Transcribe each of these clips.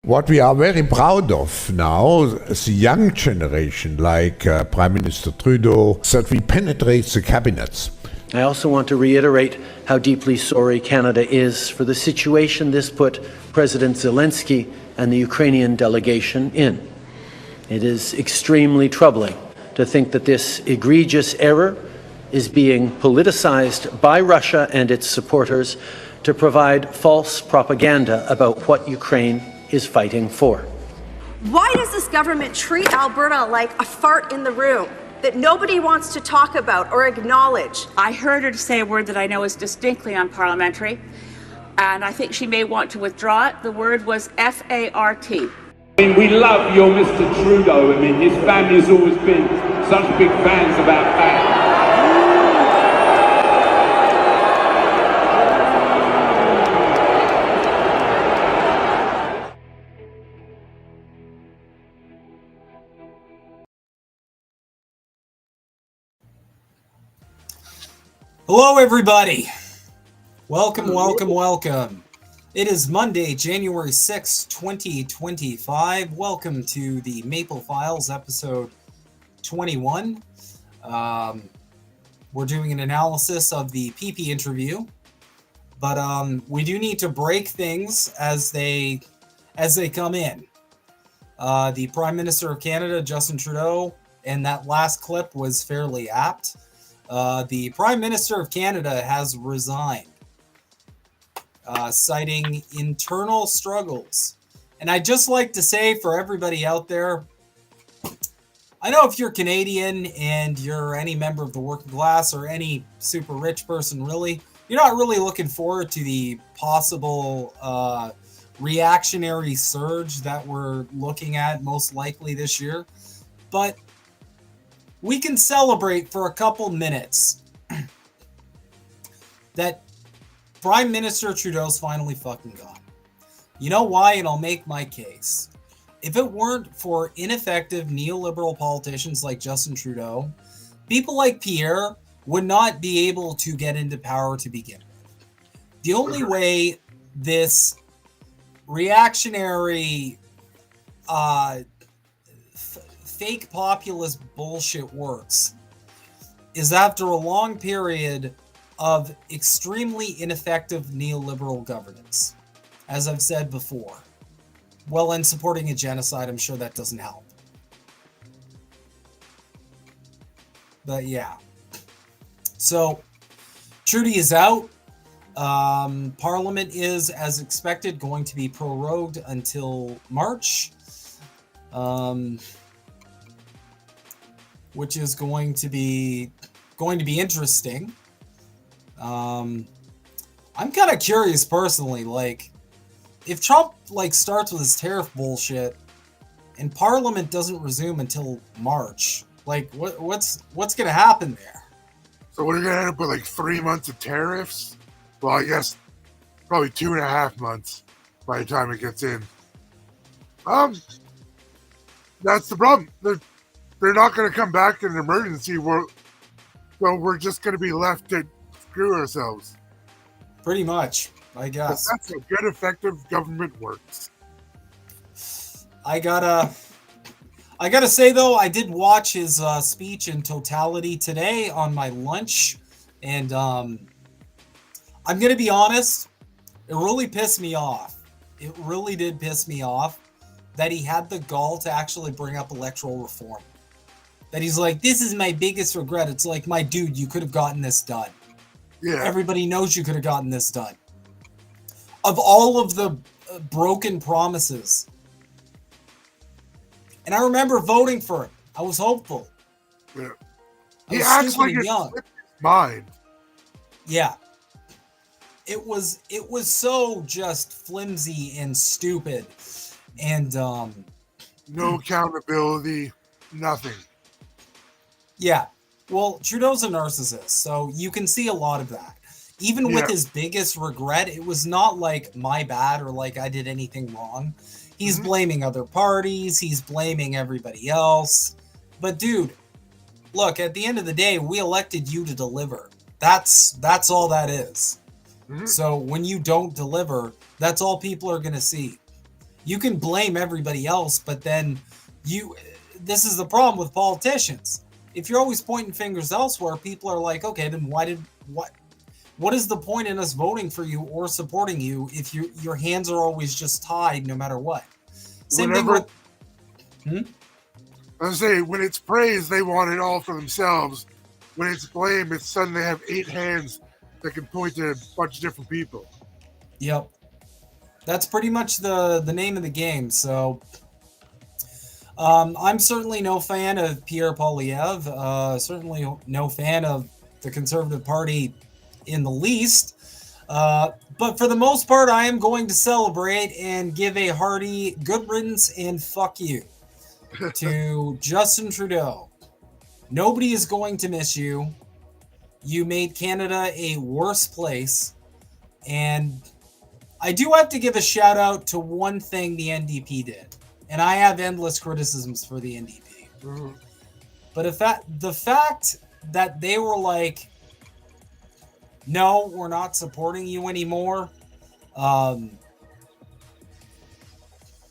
What we are very proud of now, the young generation, like Prime Minister Trudeau, that we penetrate the cabinets. I also want to reiterate how deeply sorry Canada is for the situation this put President Zelensky and the Ukrainian delegation in. It is extremely troubling to think that this egregious error is being politicized by Russia and its supporters to provide false propaganda about what Ukraine is fighting for. Why does this government treat Alberta like a fart in the room that nobody wants to talk about or acknowledge? I heard her say a word that I know is distinctly unparliamentary, and I think she may want to withdraw it. The word was F-A-R-T. I mean, we love your Mr. Trudeau. I mean, his family has always been such big fans about that. Hello, everybody. Welcome. It is Monday, January 6th, 2025. Welcome to the Maple Files, episode 21. We're doing an analysis of the PP interview, but we do need to break things as they come in. The Prime Minister of Canada, Justin Trudeau, and that last clip was fairly apt. The Prime Minister of Canada has resigned, citing internal struggles. And I'd just like to say for everybody out there, I know if you're Canadian and you're any member of the working class or any super rich person, really, you're not really looking forward to the possible reactionary surge that we're looking at most likely this year. But we can celebrate for a couple minutes that Prime Minister Trudeau's finally fucking gone. You know why? And I'll make my case. If it weren't for ineffective neoliberal politicians like Justin Trudeau, people like Pierre would not be able to get into power to begin with. The only way this reactionary fake populist bullshit works is after a long period of extremely ineffective neoliberal governance. As I've said before, well, in supporting a genocide, I'm sure that doesn't help. But yeah. So, Trudy is out. Parliament is, as expected, going to be prorogued until March. Which is going to be interesting. I'm kind of curious personally, like, if Trump starts with his tariff bullshit and Parliament doesn't resume until March, what's gonna happen there? So we're gonna end up with 3 months of tariffs? Well, I guess probably 2.5 months by the time it gets in. That's the problem. They're not going to come back in an emergency. We're just going to be left to screw ourselves. Pretty much, I guess. But that's how good, effective government works. I gotta say though, I did watch his speech in totality today on my lunch, and I'm gonna be honest, it really pissed me off. It really did piss me off that he had the gall to actually bring up electoral reform. That he's like, this is my biggest regret. It's like, my dude, you could have gotten this done. Yeah. Everybody knows you could have gotten this done. Of all of the broken promises. And I remember voting for him. I was hopeful. Yeah. He acts like it's young. Mind. Yeah. It was so just flimsy and stupid. And no accountability, nothing. Yeah, well, Trudeau's a narcissist, so you can see a lot of that. Even with his biggest regret, it was not like my bad or like I did anything wrong. He's blaming other parties, he's blaming everybody else. But dude, look, at the end of the day, we elected you to deliver. That's all that is. So when you don't deliver, that's all people are going to see. You can blame everybody else, but then this is the problem with politicians. If you're always pointing fingers elsewhere, people are like, okay, then what is the point in us voting for you or supporting you if your hands are always just tied no matter what? Same thing with... I was saying, when it's praise, they want it all for themselves. When it's blame, it's suddenly they have 8 hands that can point to a bunch of different people. Yep. That's pretty much the name of the game. So I'm certainly no fan of Pierre Poilievre. Certainly no fan of the Conservative Party in the least. But for the most part, I am going to celebrate and give a hearty good riddance and fuck you to Justin Trudeau. Nobody is going to miss you. You made Canada a worse place. And I do have to give a shout out to one thing the NDP did. And I have endless criticisms for the NDP. Mm-hmm. But the fact that they were like, no, we're not supporting you anymore.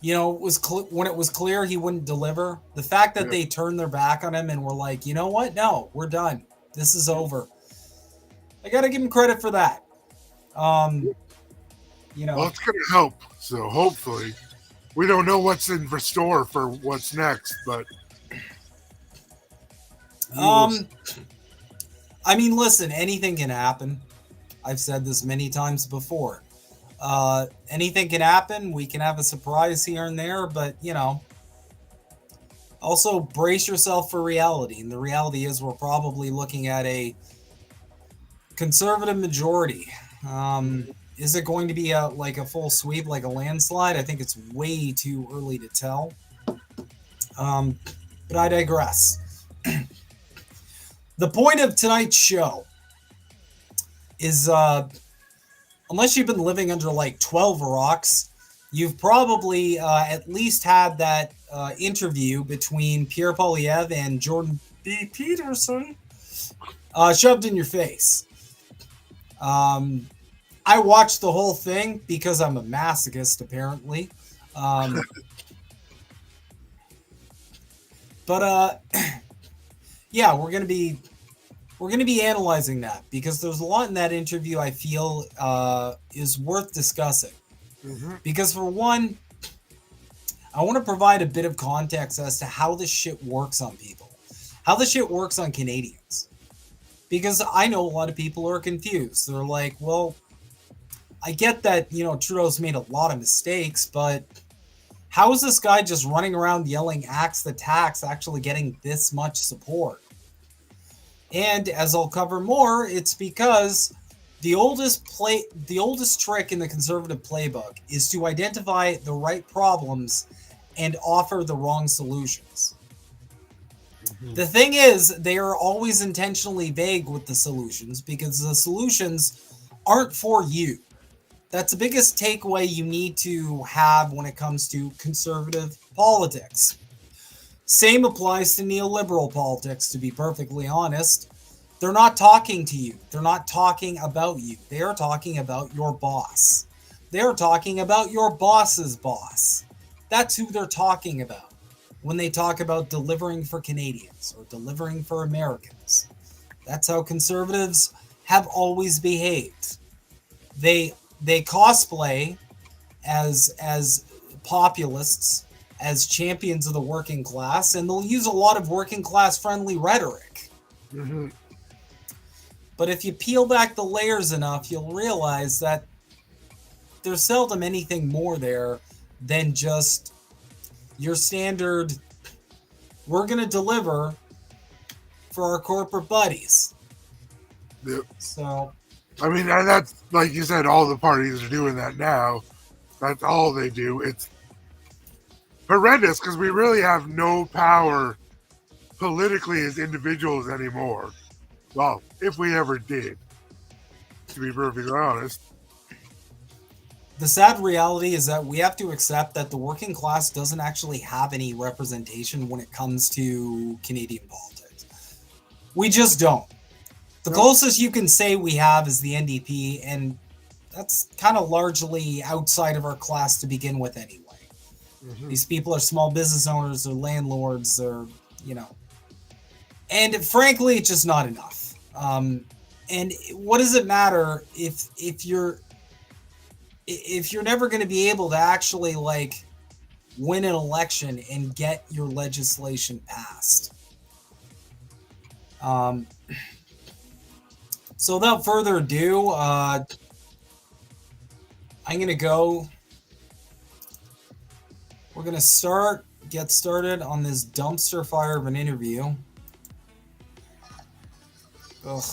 It was when it was clear he wouldn't deliver. The fact that they turned their back on him and were like, you know what? No, we're done. This is over. I got to give him credit for that. Well, it's going to help. So hopefully, we don't know what's in store for what's next, but. I mean, listen, anything can happen. I've said this many times before. Anything can happen. We can have a surprise here and there, but, also brace yourself for reality. And the reality is we're probably looking at a Conservative majority. Is it going to be a full sweep, like a landslide? I think it's way too early to tell. But I digress. The point of tonight's show is, unless you've been living under 12 rocks, you've probably at least had that interview between Pierre Poilievre and Jordan B. Peterson shoved in your face. I watched the whole thing because I'm a masochist, apparently. But yeah, we're gonna be analyzing that because there's a lot in that interview I feel is worth discussing. Mm-hmm. Because for one, I want to provide a bit of context as to how this shit works on people, how this shit works on Canadians. Because I know a lot of people are confused. They're like, well, I get that, Trudeau's made a lot of mistakes, but how is this guy just running around yelling axe the tax actually getting this much support? And as I'll cover more, it's because the oldest trick in the Conservative playbook is to identify the right problems and offer the wrong solutions. Mm-hmm. The thing is, they are always intentionally vague with the solutions because the solutions aren't for you. That's the biggest takeaway you need to have when it comes to conservative politics. Same applies to neoliberal politics, to be perfectly honest. They're not talking to you. They're not talking about you. They are talking about your boss. They're talking about your boss's boss. That's who they're talking about when they talk about delivering for Canadians or delivering for Americans. That's how conservatives have always behaved. They cosplay as populists, as champions of the working class, and they'll use a lot of working class friendly rhetoric. Mm-hmm. But if you peel back the layers enough, you'll realize that there's seldom anything more there than just your standard, we're going to deliver for our corporate buddies. Yep. So, I mean, and that's, like you said, all the parties are doing that now. That's all they do. It's horrendous because we really have no power politically as individuals anymore. Well, if we ever did, to be perfectly honest. The sad reality is that we have to accept that the working class doesn't actually have any representation when it comes to Canadian politics. We just don't. The closest you can say we have is the NDP, and that's kind of largely outside of our class to begin with anyway. These people are small business owners, or landlords, or, you know, and frankly, it's just not enough. And what does it matter if you're never going to be able to actually like win an election and get your legislation passed? So without further ado, I'm going to go. We're going to get started on this dumpster fire of an interview. Ugh.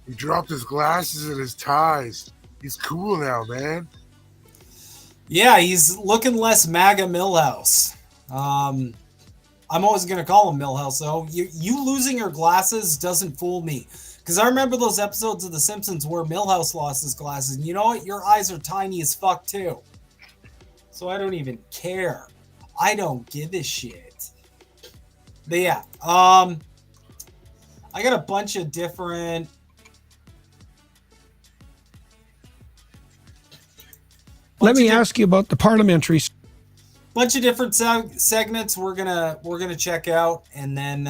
He dropped his glasses and his ties. He's cool now, man. Yeah, he's looking less MAGA Milhouse. I'm always going to call him Milhouse, though. You losing your glasses doesn't fool me. Because I remember those episodes of The Simpsons where Milhouse lost his glasses. And you know what? Your eyes are tiny as fuck, too. So I don't even care. I don't give a shit. But yeah, I got a bunch of different... Let me ask you about the parliamentary. Bunch of different segments we're gonna check out, and then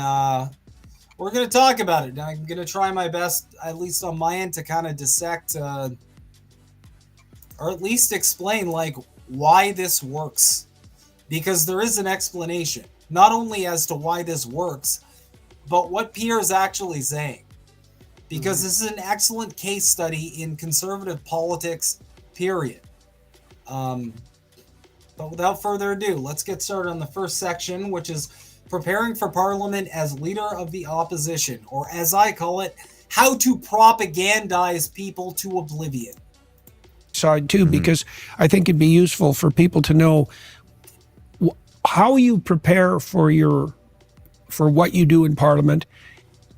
we're gonna talk about it. I'm gonna try my best, at least on my end, to kind of dissect or at least explain like why this works, because there is an explanation, not only as to why this works, but what Pierre is actually saying. Because this is an excellent case study in conservative politics, period. But without further ado, let's get started on the first section, which is preparing for Parliament as leader of the opposition, or as I call it, how to propagandize people to oblivion. Side too, because I think it'd be useful for people to know how you prepare for what you do in Parliament.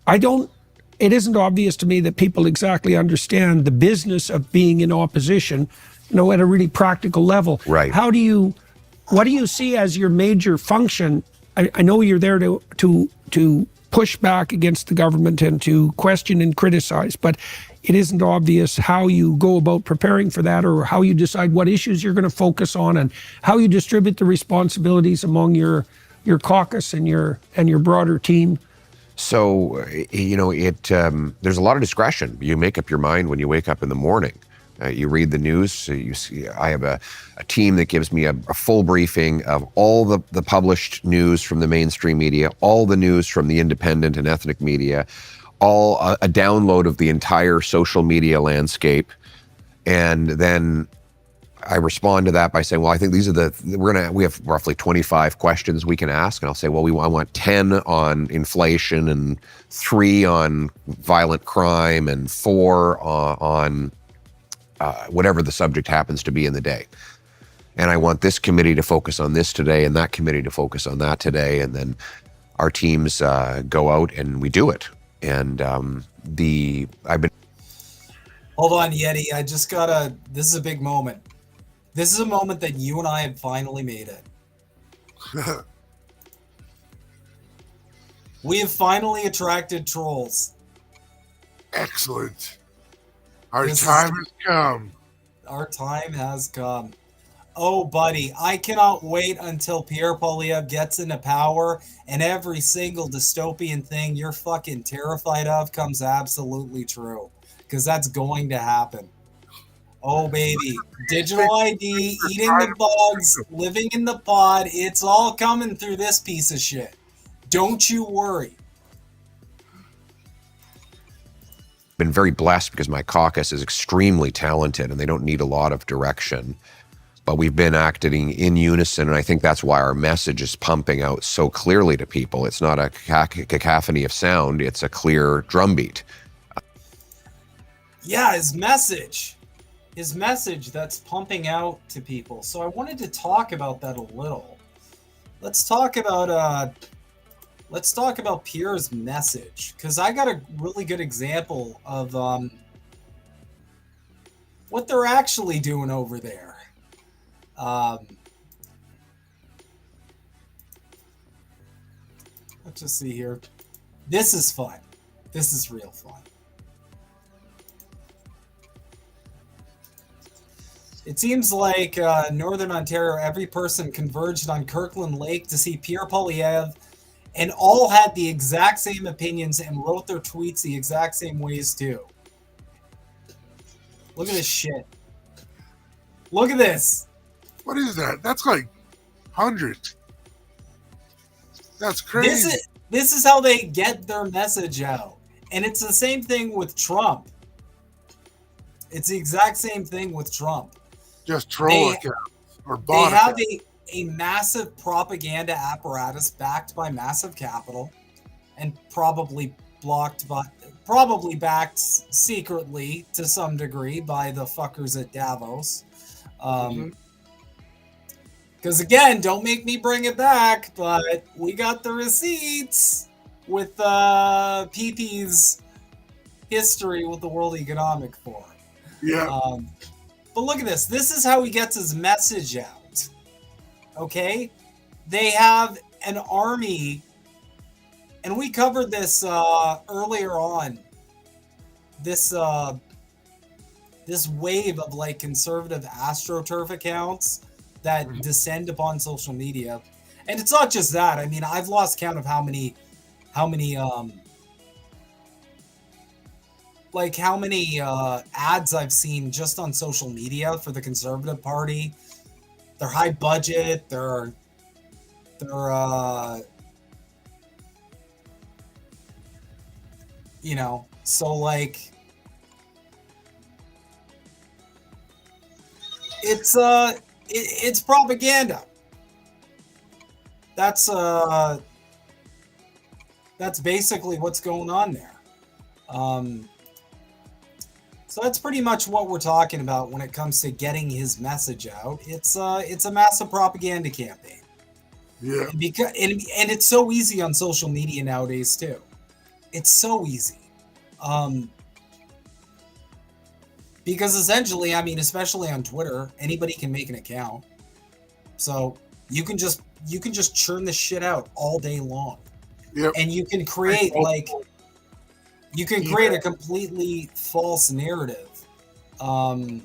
It isn't obvious to me that people exactly understand the business of being in opposition, at a really practical level. Right. What do you see as your major function? I know you're there to push back against the government and to question and criticize, but it isn't obvious how you go about preparing for that, or how you decide what issues you're going to focus on, and how you distribute the responsibilities among your caucus and your broader team. So, there's a lot of discretion. You make up your mind when you wake up in the morning. You read the news. You see, I have a team that gives me a full briefing of all the published news from the mainstream media, all the news from the independent and ethnic media, all a download of the entire social media landscape, and then I respond to that by saying, well, I think these are we have roughly 25 questions we can ask, and I'll say, well, I want 10 on inflation, and 3 on violent crime, and 4 on whatever the subject happens to be in the day. And I want this committee to focus on this today, and that committee to focus on that today. And then our teams go out and we do it. And Hold on, Yeti. This is a big moment. This is a moment that you and I have finally made it. We have finally attracted trolls. Excellent. Our time has come. Our time has come. Oh, buddy, I cannot wait until Pierre Poilievre gets into power and every single dystopian thing you're fucking terrified of comes absolutely true. Because that's going to happen. Oh, baby. Digital ID, eating the bugs, living in the pod, it's all coming through this piece of shit. Don't you worry. Been very blessed because my caucus is extremely talented and they don't need a lot of direction. But we've been acting in unison, and I think that's why our message is pumping out so clearly to people. It's not a cacophony of sound, it's a clear drumbeat. Yeah, his message that's pumping out to people. So I wanted to talk about that a little. Let's talk about Pierre's message, because I got a really good example of what they're actually doing over there. Let's just see here. This is fun. This is real fun. It seems like Northern Ontario, every person converged on Kirkland Lake to see Pierre Poilievre, and all had the exact same opinions and wrote their tweets the exact same ways too. Look at this shit. Look at this. What is that? That's like hundreds. That's crazy. This is how they get their message out. And it's the same thing with Trump. It's the exact same thing with Trump. Just troll accounts or bot They have accounts. a massive propaganda apparatus backed by massive capital and probably backed secretly to some degree by the fuckers at Davos. Because again, don't make me bring it back, but we got the receipts with PP's history with the World Economic Forum. Yeah. But look at this. This is how he gets his message out. Okay? They have an army, and we covered this earlier on. This wave of like conservative AstroTurf accounts that descend upon social media. And it's not just that. I mean, I've lost count of how many ads I've seen just on social media for the Conservative Party. They're high budget. They're so like it's propaganda. That's basically what's going on there. So that's pretty much what we're talking about when it comes to getting his message out. It's a massive propaganda campaign. Yeah. And it's so easy on social media nowadays too. It's so easy. Because essentially, I mean, especially on Twitter, anybody can make an account. So you can just churn this shit out all day long. Yep. And you can create a completely false narrative from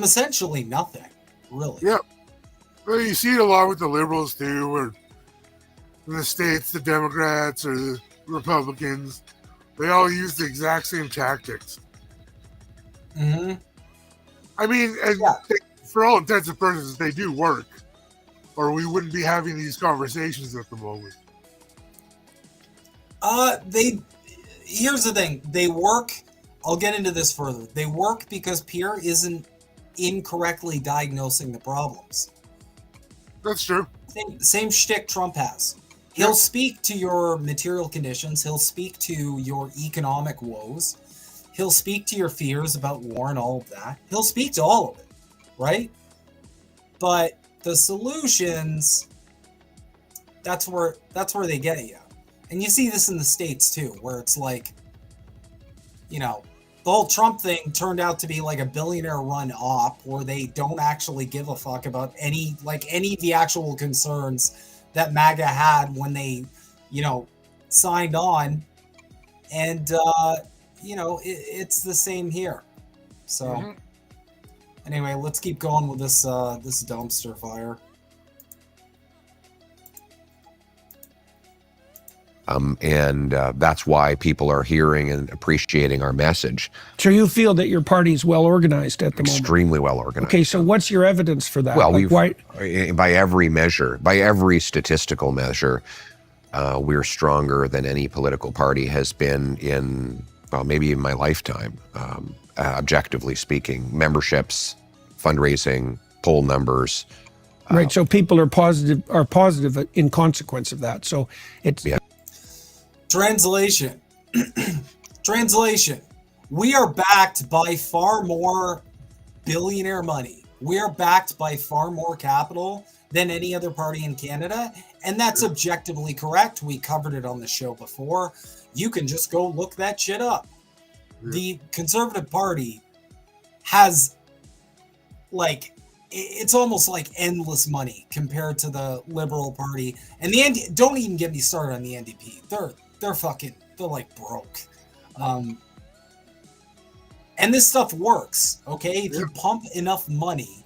essentially nothing, really. Yep. Well, you see it a lot with the liberals too, where in the States, the Democrats or the Republicans, they all use the exact same tactics. Mm-hmm. I mean, and for all intents and purposes, they do work, or we wouldn't be having these conversations at the moment. Here's the thing. They work. I'll get into this further. They work because Pierre isn't incorrectly diagnosing the problems. That's true. Same shtick Trump has. He'll speak to your material conditions. He'll speak to your economic woes. He'll speak to your fears about war and all of that. He'll speak to all of it, right? But the solutions, that's where they get you. And you see this in the States too, where it's like, the whole Trump thing turned out to be like a billionaire run op where they don't actually give a fuck about any of the actual concerns that MAGA had when they, signed on. And, it's the same here. So anyway, let's keep going with this dumpster fire. And that's why people are hearing and appreciating our message. So you feel that your party's well organized at the moment? Extremely well organized. Okay, so what's your evidence for that? Well, by every measure, by every statistical measure, we're stronger than any political party has been in, well, maybe in my lifetime, objectively speaking. Memberships, fundraising, poll numbers. Right, so people are positive in consequence of that. So it's... Yeah. Translation. We are backed by far more billionaire money. We are backed by far more capital than any other party in Canada. And that's objectively correct. We covered it on the show before. You can just go look that shit up. The Conservative Party has, it's almost like endless money compared to the Liberal Party. And don't even get me started on the NDP. They're like broke. And this stuff works, okay? If you pump enough money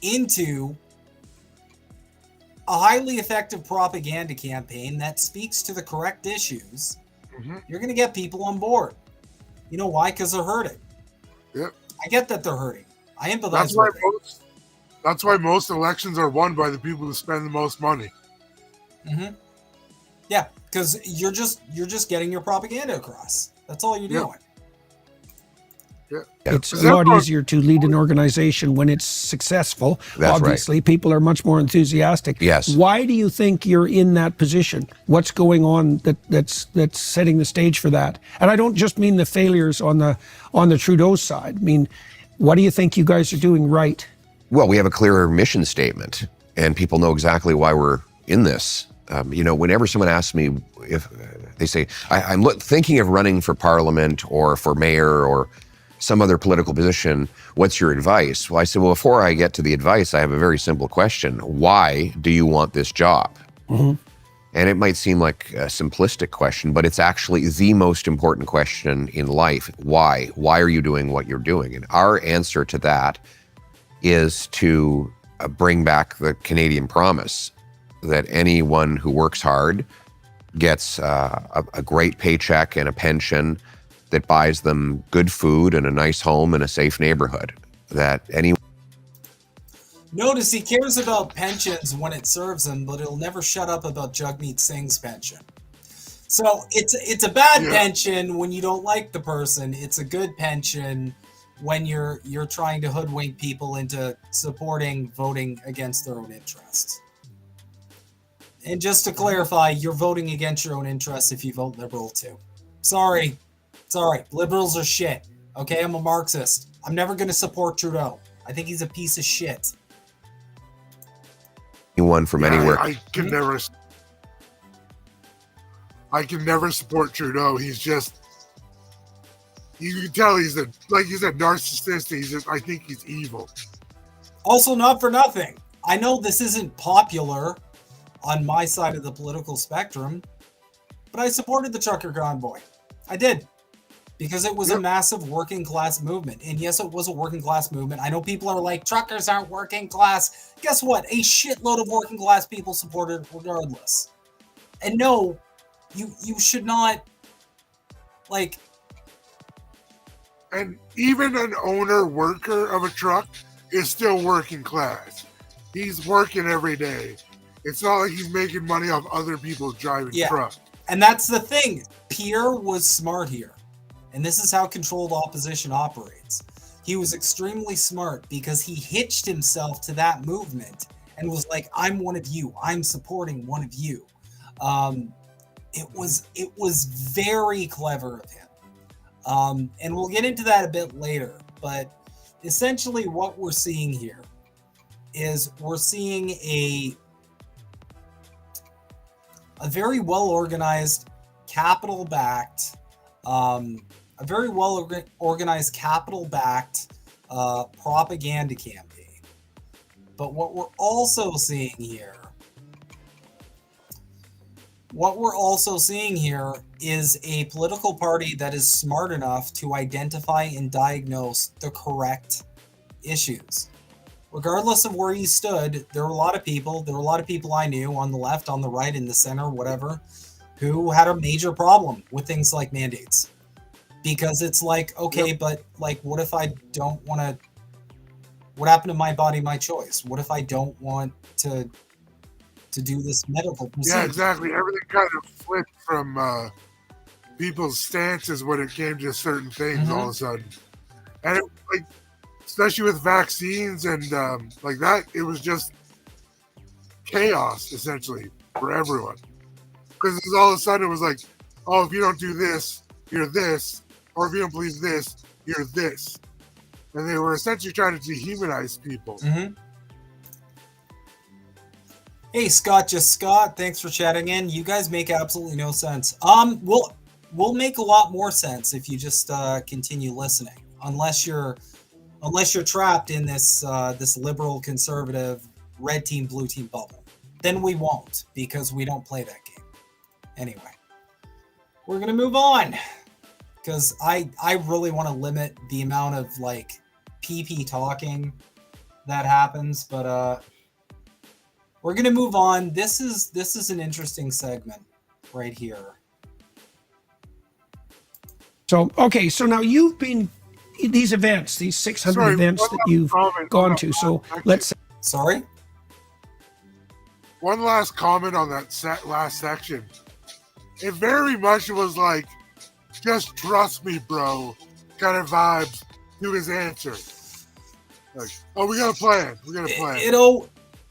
into a highly effective propaganda campaign that speaks to the correct issues, you're going to get people on board. You know why? Because they're hurting. Yep. I get that they're hurting. I empathize with it. That's why most elections are won by the people who spend the most money. Yeah, because you're just getting your propaganda across. That's all you're doing. Yeah. It's a lot easier to lead an organization when it's successful. That's Obviously, people are much more enthusiastic. Yes. Why do you think you're in that position? What's going on that's setting the stage for that? And I don't just mean the failures on the Trudeau side. I mean, what do you think you guys are doing right? Well, we have a clearer mission statement, and people know exactly why we're in this. Whenever someone asks me if they say, I'm thinking of running for parliament or for mayor or some other political position, what's your advice? Well, I said, well, before I get to the advice, I have a very simple question. Why do you want this job? And it might seem like a simplistic question, but it's actually the most important question in life. Why? Why are you doing what you're doing? And our answer to that is to bring back the Canadian promise that anyone who works hard gets a great paycheck and a pension that buys them good food and a nice home and a safe neighborhood. Notice he cares about pensions when it serves him, but he'll never shut up about Jagmeet Singh's pension. So it's a bad pension when you don't like the person. It's a good pension when you're trying to hoodwink people into supporting voting against their own interests. And just to clarify, you're voting against your own interests if you vote Liberal too. Sorry. Liberals are shit. Okay, I'm a Marxist. I'm never going to support Trudeau. I think he's a piece of shit. Anyone from anywhere. I can never support Trudeau. He's just, you can tell he's like you said, narcissist. I think he's evil. Also, not for nothing. I know this isn't popular on my side of the political spectrum, but I supported the trucker convoy. I did. Because it was a massive working class movement. And yes, it was a working class movement. I know people are like, truckers aren't working class. Guess what? A shitload of working class people supported it regardless. And no, you should not, like... And even an owner-worker of a truck is still working class. He's working every day. It's not like he's making money off other people driving trucks. And that's the thing. Pierre was smart here. And this is how controlled opposition operates. He was extremely smart because he hitched himself to that movement and was like, I'm one of you. I'm supporting one of you. It was very clever of him. And we'll get into that a bit later. But essentially what we're seeing here is we're seeing a very well-organized, capital-backed, capital-backed propaganda campaign. But what we're also seeing here is a political party that is smart enough to identify and diagnose the correct issues. Regardless of where you stood, there were a lot of people I knew on the left, on the right, in the center, whatever, who had a major problem with things like mandates. Because it's like, okay, but like, what if I don't want to, what happened to my body, my choice? What if I don't want to do this medical procedure? Yeah, exactly. Everything kind of flipped from people's stances when it came to certain things all of a sudden. And it, like, especially with vaccines and like that, it was just chaos essentially for everyone. Because all of a sudden it was like, oh, if you don't do this, you're this. Or if you don't believe this, you're this. And they were essentially trying to dehumanize people. Hey, Scott, thanks for chatting in. You guys make absolutely no sense. We'll make a lot more sense if you just continue listening. Unless you're trapped in this liberal conservative red team blue team bubble, then we won't, because we don't play that game. Anyway, we're gonna move on because I really want to limit the amount of like PP talking that happens, but we're gonna move on. This is an interesting segment right here. So, okay, so now you've been these events, these 600 events that you've gone to. So let's. Sorry? One last comment on that last section. It very much was like, just trust me, bro, kind of vibes to his answer. Like, oh, we got a plan. We got a plan.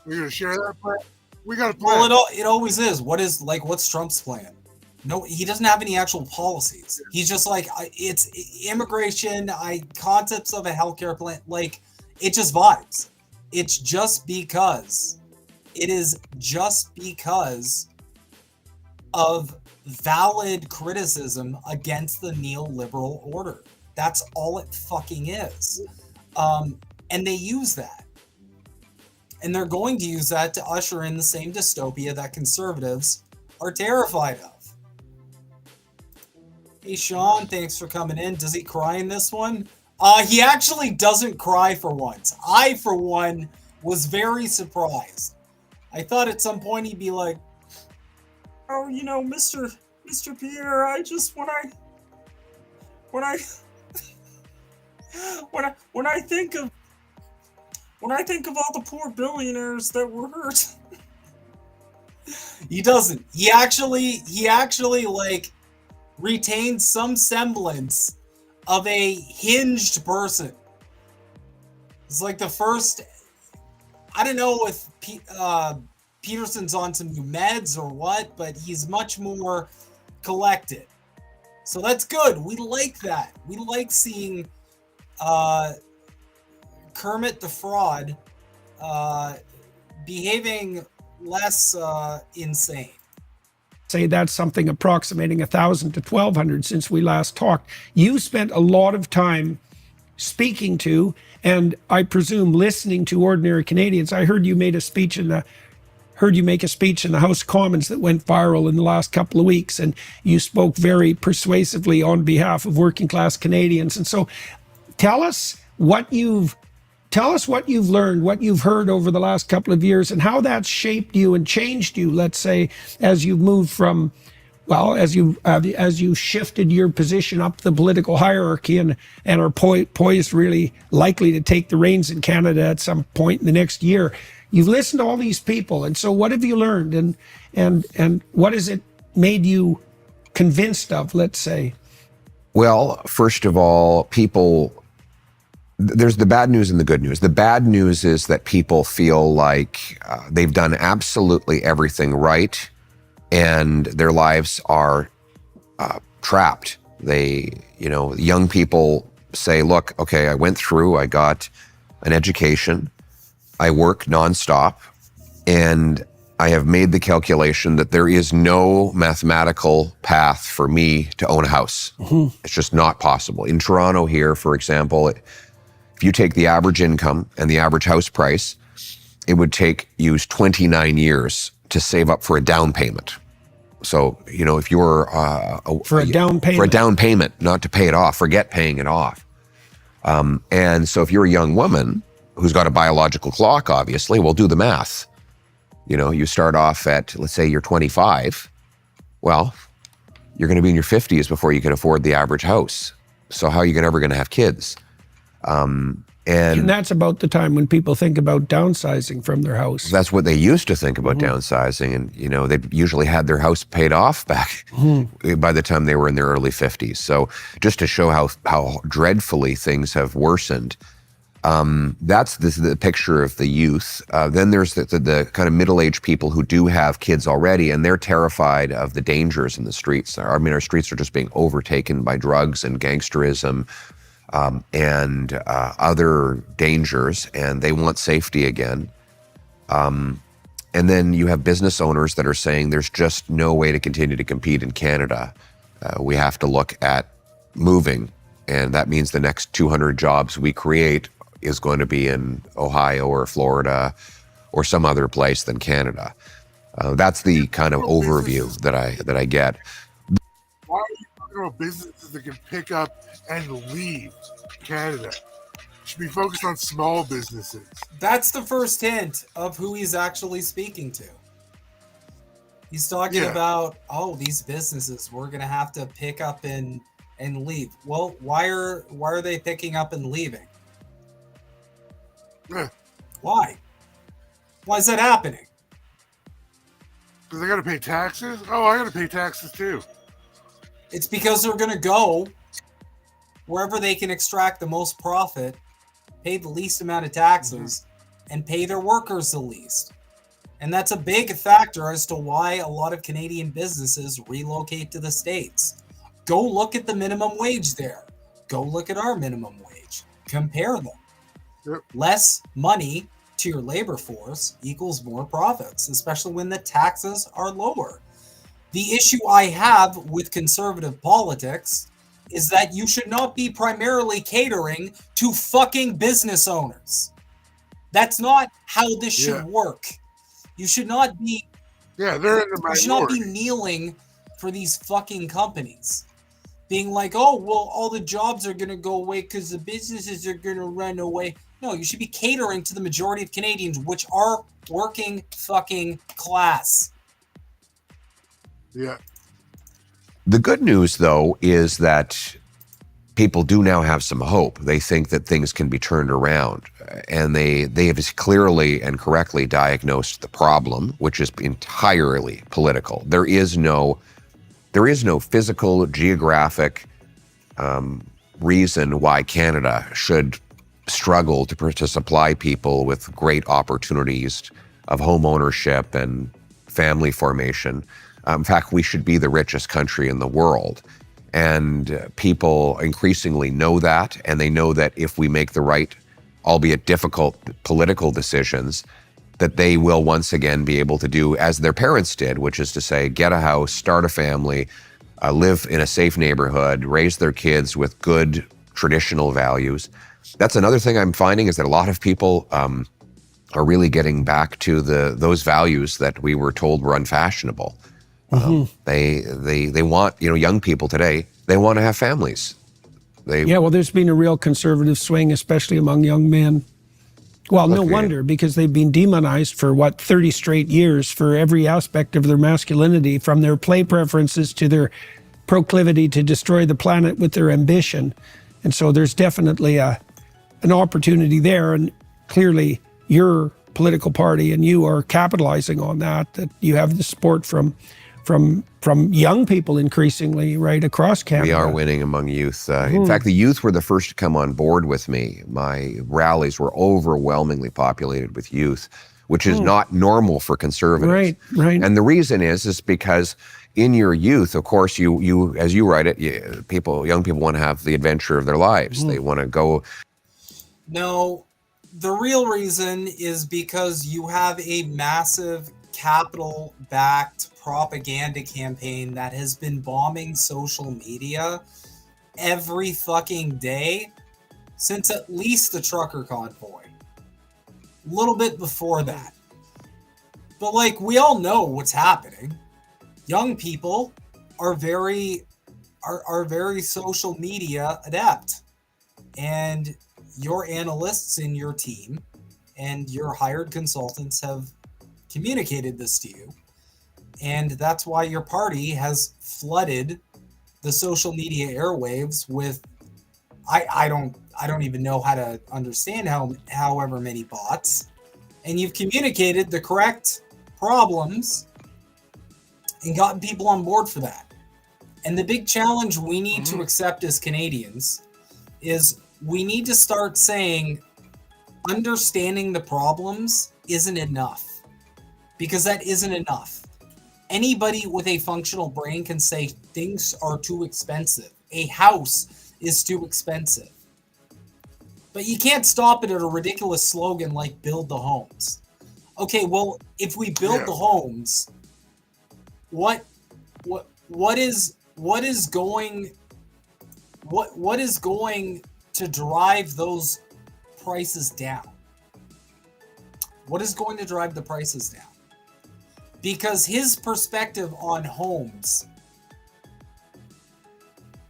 We're gonna share that plan. We got a plan. Well, it always is. What's Trump's plan? No, he doesn't have any actual policies. He's just like, it's immigration, concepts of a healthcare plan. Like, it just vibes. It's just because. It is just because of valid criticism against the neoliberal order. That's all it fucking is. And they use that. And they're going to use that to usher in the same dystopia that conservatives are terrified of. Hey, Sean, thanks for coming in. Does he cry in this one? He actually doesn't cry for once. I, for one, was very surprised. I thought at some point he'd be like, oh, you know, Mr. Pierre, I just, when I think of all the poor billionaires that were hurt. He doesn't. He actually like retains some semblance of a hinged person. It's like the first, I don't know if Peterson's on some new meds or what, but he's much more collected. So that's good. We like that. We like seeing Kermit the Fraud behaving less insane. Say that's something approximating 1,000 to 1,200 since we last talked. You spent a lot of time speaking to, and I presume listening to, ordinary Canadians. I heard you make a speech in the House of Commons that went viral in the last couple of weeks, and you spoke very persuasively on behalf of working class Canadians. And so tell us what you've learned, what you've heard over the last couple of years, and how that's shaped you and changed you, let's say, as you've moved from, well, as you shifted your position up the political hierarchy and are poised, really likely to take the reins in Canada at some point in the next year. You've listened to all these people, and so what have you learned, and what has it made you convinced of, let's say? Well, first of all, there's the bad news and the good news. The bad news is that people feel like they've done absolutely everything right, and their lives are trapped. Young people say, look, okay, I went through, I got an education, I work nonstop, and I have made the calculation that there is no mathematical path for me to own a house. Mm-hmm. It's just not possible. In Toronto here, for example, if you take the average income and the average house price, it would take you 29 years to save up for a down payment. So, if you're for a down payment, not to pay it off, forget paying it off. And so if you're a young woman who's got a biological clock, obviously, well, do the math. You start off at, let's say you're 25. Well, you're going to be in your 50s before you can afford the average house. So how are you ever going to have kids? And that's about the time when people think about downsizing from their house. That's what they used to think about, downsizing. And, they usually had their house paid off back by the time they were in their early 50s. So just to show how dreadfully things have worsened, that's the picture of the youth. Then there's the kind of middle-aged people who do have kids already, and they're terrified of the dangers in the streets. I mean, our streets are just being overtaken by drugs and gangsterism, and other dangers, and they want safety again. And then you have business owners that are saying there's just no way to continue to compete in Canada. We have to look at moving, and that means the next 200 jobs we create is going to be in Ohio or Florida or some other place than Canada. That's the kind of overview that I get. Why are you talking about businesses that can pick up and leave Canada. It should be focused on small businesses. That's the first hint of who he's actually speaking to. He's talking about, these businesses, we're going to have to pick up and leave. Well, why are they picking up and leaving? Yeah. Why? Why is that happening? Because they got to pay taxes? Oh, I got to pay taxes too. It's because they're going to go wherever they can extract the most profit, pay the least amount of taxes, and pay their workers the least. And that's a big factor as to why a lot of Canadian businesses relocate to the States. Go look at the minimum wage there. Go look at our minimum wage. Compare them. Yep. Less money to your labor force equals more profits, especially when the taxes are lower. The issue I have with conservative politics is that you should not be primarily catering to fucking business owners. That's not how this should work. You should not be. Yeah, they're in the minority. You should not be kneeling for these fucking companies, being like, "Oh, well, all the jobs are going to go away because the businesses are going to run away." No, you should be catering to the majority of Canadians, which are working fucking class. Yeah. The good news, though, is that people do now have some hope. They think that things can be turned around, and they have clearly and correctly diagnosed the problem, which is entirely political. There is no physical, geographic reason why Canada should struggle to supply people with great opportunities of home ownership and family formation. In fact, we should be the richest country in the world. And people increasingly know that, and they know that if we make the right, albeit difficult, political decisions, that they will once again be able to do as their parents did, which is to say, get a house, start a family, live in a safe neighborhood, raise their kids with good traditional values. That's another thing I'm finding, is that a lot of people are really getting back to those values that we were told were unfashionable. They want, young people today, they want to have families. Well, there's been a real conservative swing, especially among young men. Well, no wonder, because they've been demonized for 30 straight years for every aspect of their masculinity, from their play preferences to their proclivity to destroy the planet with their ambition. And so there's definitely an opportunity there, and clearly your political party and you are capitalizing on that you have the support from young people increasingly right across Canada. We are winning among youth. In fact, the youth were the first to come on board with me. My rallies were overwhelmingly populated with youth, which is not normal for conservatives. Right. And the reason is because in your youth, of course, you as you write it, young people want to have the adventure of their lives. They want to go. No, the real reason is because you have a massive capital-backed propaganda campaign that has been bombing social media every fucking day since at least the trucker convoy. A little bit before that. But we all know what's happening. Young people are very social media adept. And your analysts in your team and your hired consultants have communicated this to you. And that's why your party has flooded the social media airwaves with, I don't even know how to understand however many bots. And you've communicated the correct problems and gotten people on board for that. And the big challenge we need to accept as Canadians is we need to start saying understanding the problems isn't enough, because that isn't enough. Anybody with a functional brain can say things are too expensive. A house is too expensive. But you can't stop it at a ridiculous slogan like build the homes. Okay, well, if we build the homes, what is going to drive those prices down? What is going to drive the prices down? Because his perspective on homes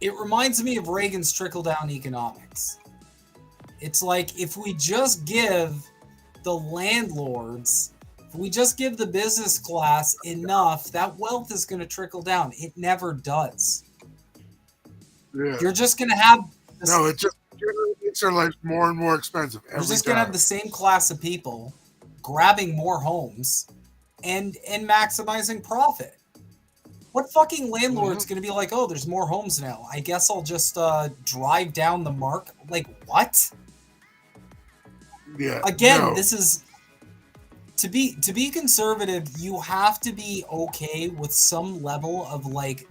It reminds me of Reagan's trickle-down economics. It's like if we just give the landlords, if we just give the business class enough, that wealth is going to trickle down. It never does. Yeah. You're just going to have... No, it just makes our life more and more expensive every You're just time. going to have the same class of people grabbing more homes and maximizing profit. What fucking landlord's going to be like, oh, there's more homes now. I guess I'll just drive down the mark. Like, what? Yeah. Again, this is... To be conservative, you have to be okay with some level of like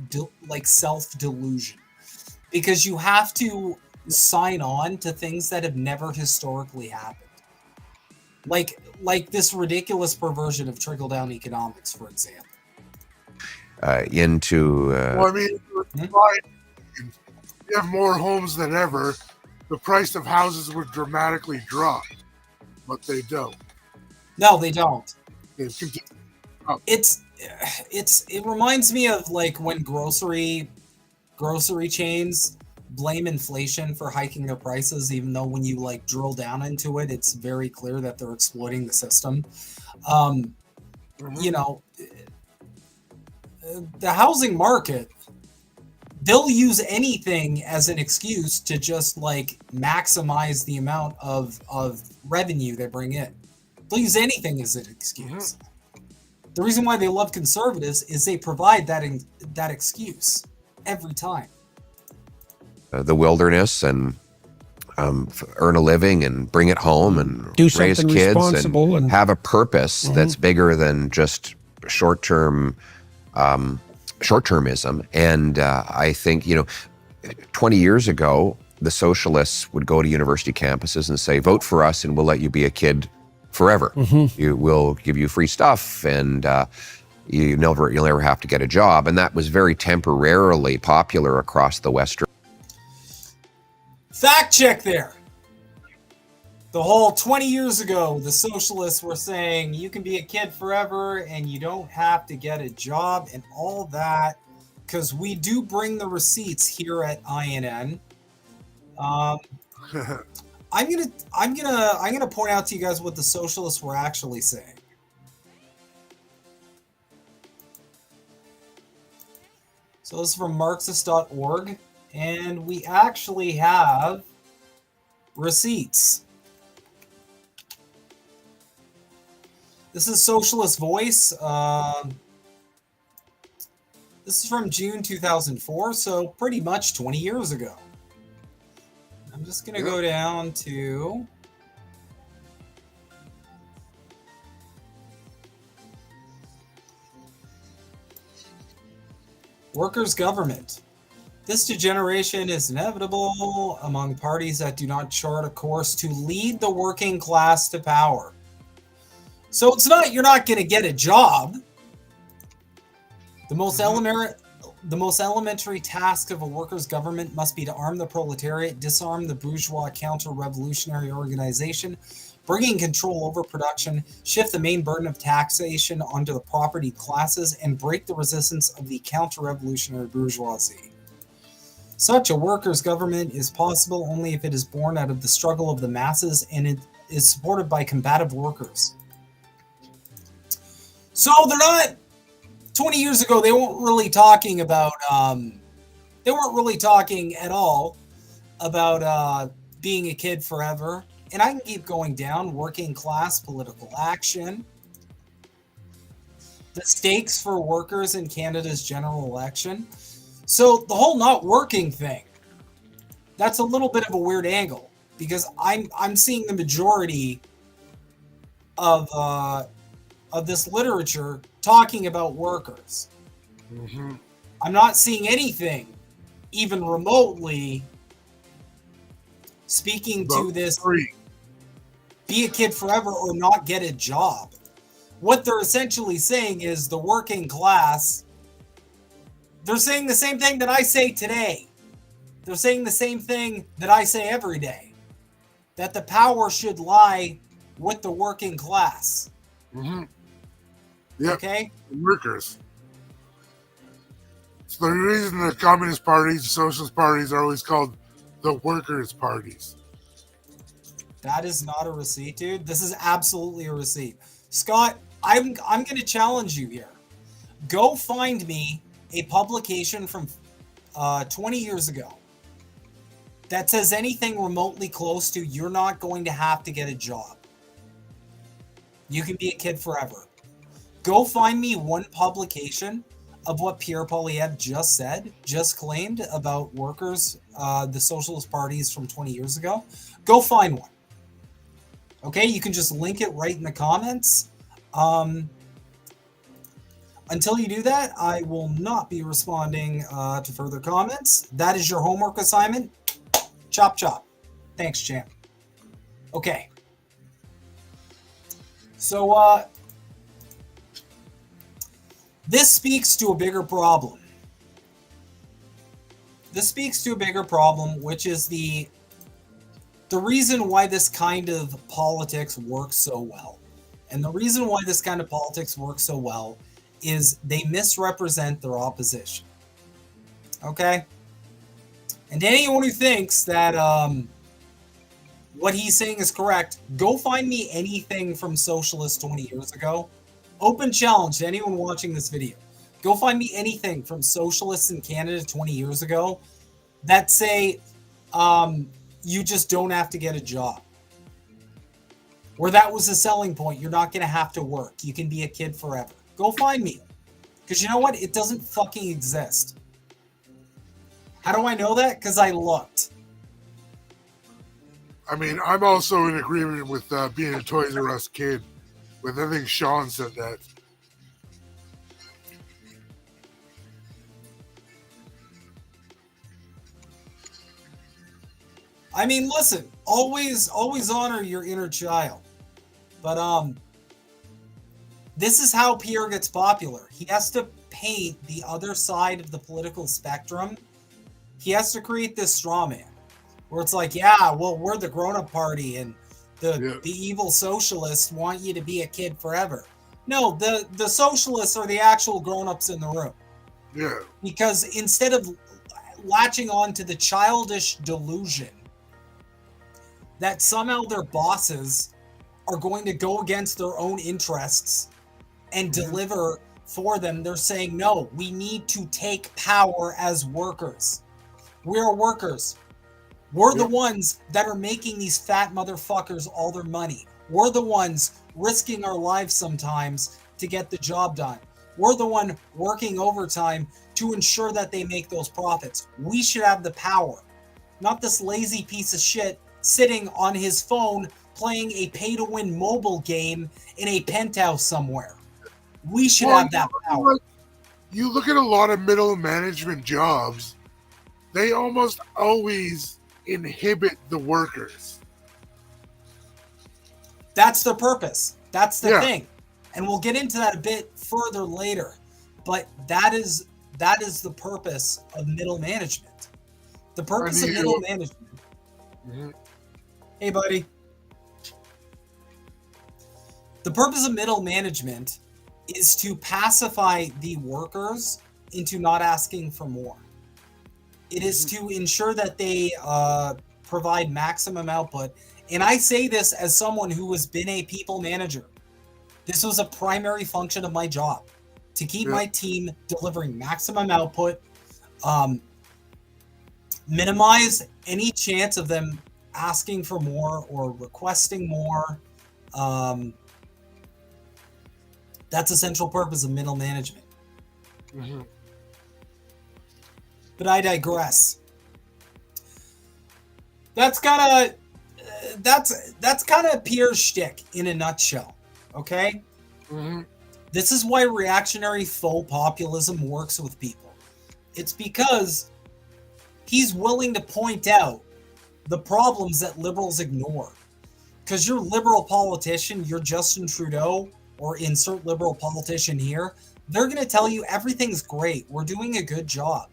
self-delusion. Because you have to sign on to things that have never historically happened. Like this ridiculous perversion of trickle-down economics, for example. Well, I mean, you have more homes than ever. The price of houses would dramatically drop, but they don't. No, they don't. They continue. It reminds me of like when grocery chains blame inflation for hiking their prices, even though when you like drill down into it, it's very clear that they're exploiting the system. You know, the housing market, they'll use anything as an excuse to just like maximize the amount of revenue they bring in. They'll use anything as an excuse. The reason why they love conservatives is they provide that excuse every time. The wilderness and earn a living and bring it home and Do raise something kids responsible and have a purpose that's bigger than just short-termism. And I think, 20 years ago, the socialists would go to university campuses and say, vote for us and we'll let you be a kid forever. You will give you free stuff and you'll never have to get a job. And that was very temporarily popular across the Western. Fact check there. The whole 20 years ago, the socialists were saying you can be a kid forever and you don't have to get a job and all that, because we do bring the receipts here at INN. I'm gonna point out to you guys what the socialists were actually saying. So this is from Marxist.org, and we actually have receipts. This is Socialist Voice. This is from June 2004, so pretty much 20 years ago. I'm just going to go down to... Workers' government. This degeneration is inevitable among parties that do not chart a course to lead the working class to power. So it's not you're not going to get a job. The most elementary task of a workers' government must be to arm the proletariat, disarm the bourgeois counter-revolutionary organization, bringing control over production, shift the main burden of taxation onto the property classes, and break the resistance of the counter-revolutionary bourgeoisie. Such a workers' government is possible only if it is born out of the struggle of the masses and it is supported by combative workers. So they're not... 20 years ago, they weren't really talking about... they weren't really talking at all about being a kid forever. And I can keep going down. Working class political action. The stakes for workers in Canada's general election. So the whole not working thing, that's a little bit of a weird angle, because I'm seeing the majority of this literature talking about workers. I'm not seeing anything even remotely speaking to this be a kid forever or not get a job. What they're essentially saying is the working class, they're saying the same thing that I say today. They're saying the same thing that I say every day. That the power should lie with the working class. Yeah. Okay? Workers. So the reason the communist parties, the socialist parties are always called the workers' parties. That is not a receipt, dude. This is absolutely a receipt. Scott, I'm going to challenge you here. Go find me a publication from 20 years ago that says anything remotely close to you're not going to have to get a job. You can be a kid forever. Go find me one publication of what Pierre Poilievre just said, just claimed about workers, the socialist parties from 20 years ago. Go find one. Okay, you can just link it right in the comments. Until you do that, I will not be responding to further comments. That is your homework assignment. Chop, chop. Thanks, champ. Okay. So, this speaks to a bigger problem. This speaks to a bigger problem, which is the reason why this kind of politics works so well. And the reason why this kind of politics works so well is they misrepresent their opposition. Okay? And anyone who thinks that what he's saying is correct, go find me anything from socialists 20 years ago. Open challenge to anyone watching this video. Go find me anything from socialists in Canada 20 years ago that say you just don't have to get a job. Where that was a selling point. You're not going to have to work. You can be a kid forever. Go find me. Because you know what? It doesn't fucking exist. How do I know that? Because I looked. I mean, I'm also in agreement with being a Toys R Us kid. With I think Sean said that. I mean, listen, always honor your inner child. But this is how Pierre gets popular. He has to paint the other side of the political spectrum. He has to create this straw man where it's like, yeah, well, we're the grown-up party and the evil socialists want you to be a kid forever. No, the socialists are the actual grown-ups in the room. Yeah. Because instead of latching on to the childish delusion that somehow their bosses are going to go against their own interests and deliver for them, they're saying, no, we need to take power as workers. We're workers. We're the ones that are making these fat motherfuckers all their money. We're the ones risking our lives sometimes to get the job done. We're the one working overtime to ensure that they make those profits. We should have the power, not this lazy piece of shit sitting on his phone playing a pay-to-win mobile game in a penthouse somewhere. We should have that power. You look at a lot of middle management jobs, they almost always inhibit the workers. That's the purpose. That's the thing. And we'll get into that a bit further later. But that is the purpose of middle management. The purpose of middle management. Hey, buddy. The purpose of middle management is to pacify the workers into not asking for more. It is to ensure that they provide maximum output. And I say this as someone who has been a people manager. This was a primary function of my job, to keep my team delivering maximum output, minimize any chance of them asking for more or requesting more. That's a central purpose of middle management. But I digress. That's kind of Pierre's shtick in a nutshell. Okay? This is why reactionary faux populism works with people. It's because he's willing to point out the problems that liberals ignore. Because your liberal politician, your Justin Trudeau, or insert liberal politician here, they're going to tell you everything's great. We're doing a good job.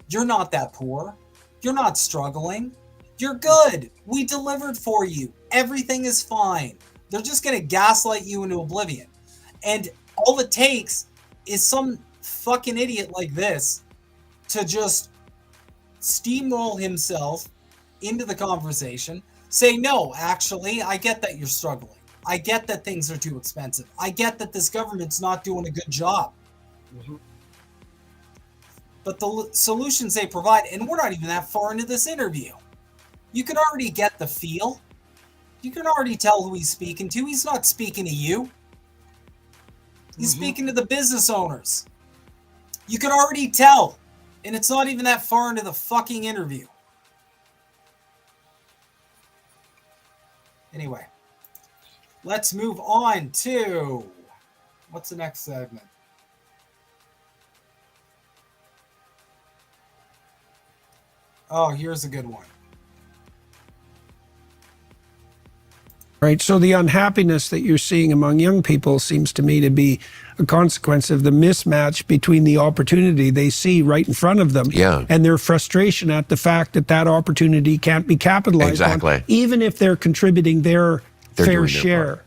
You're not that poor. You're not struggling. You're good. We delivered for you. Everything is fine. They're just going to gaslight you into oblivion. And all it takes is some fucking idiot like this to just steamroll himself into the conversation, say, no, actually, I get that you're struggling. I get that things are too expensive. I get that this government's not doing a good job. Mhm. But the solutions they provide, and we're not even that far into this interview, you can already get the feel. You can already tell who he's speaking to. He's not speaking to you. He's speaking to the business owners. You can already tell. And it's not even that far into the fucking interview. Anyway, let's move on to, what's the next segment? Oh, here's a good one. Right. So the unhappiness that you're seeing among young people seems to me to be a consequence of the mismatch between the opportunity they see right in front of them and their frustration at the fact that that opportunity can't be capitalized on, even if they're contributing their fair share.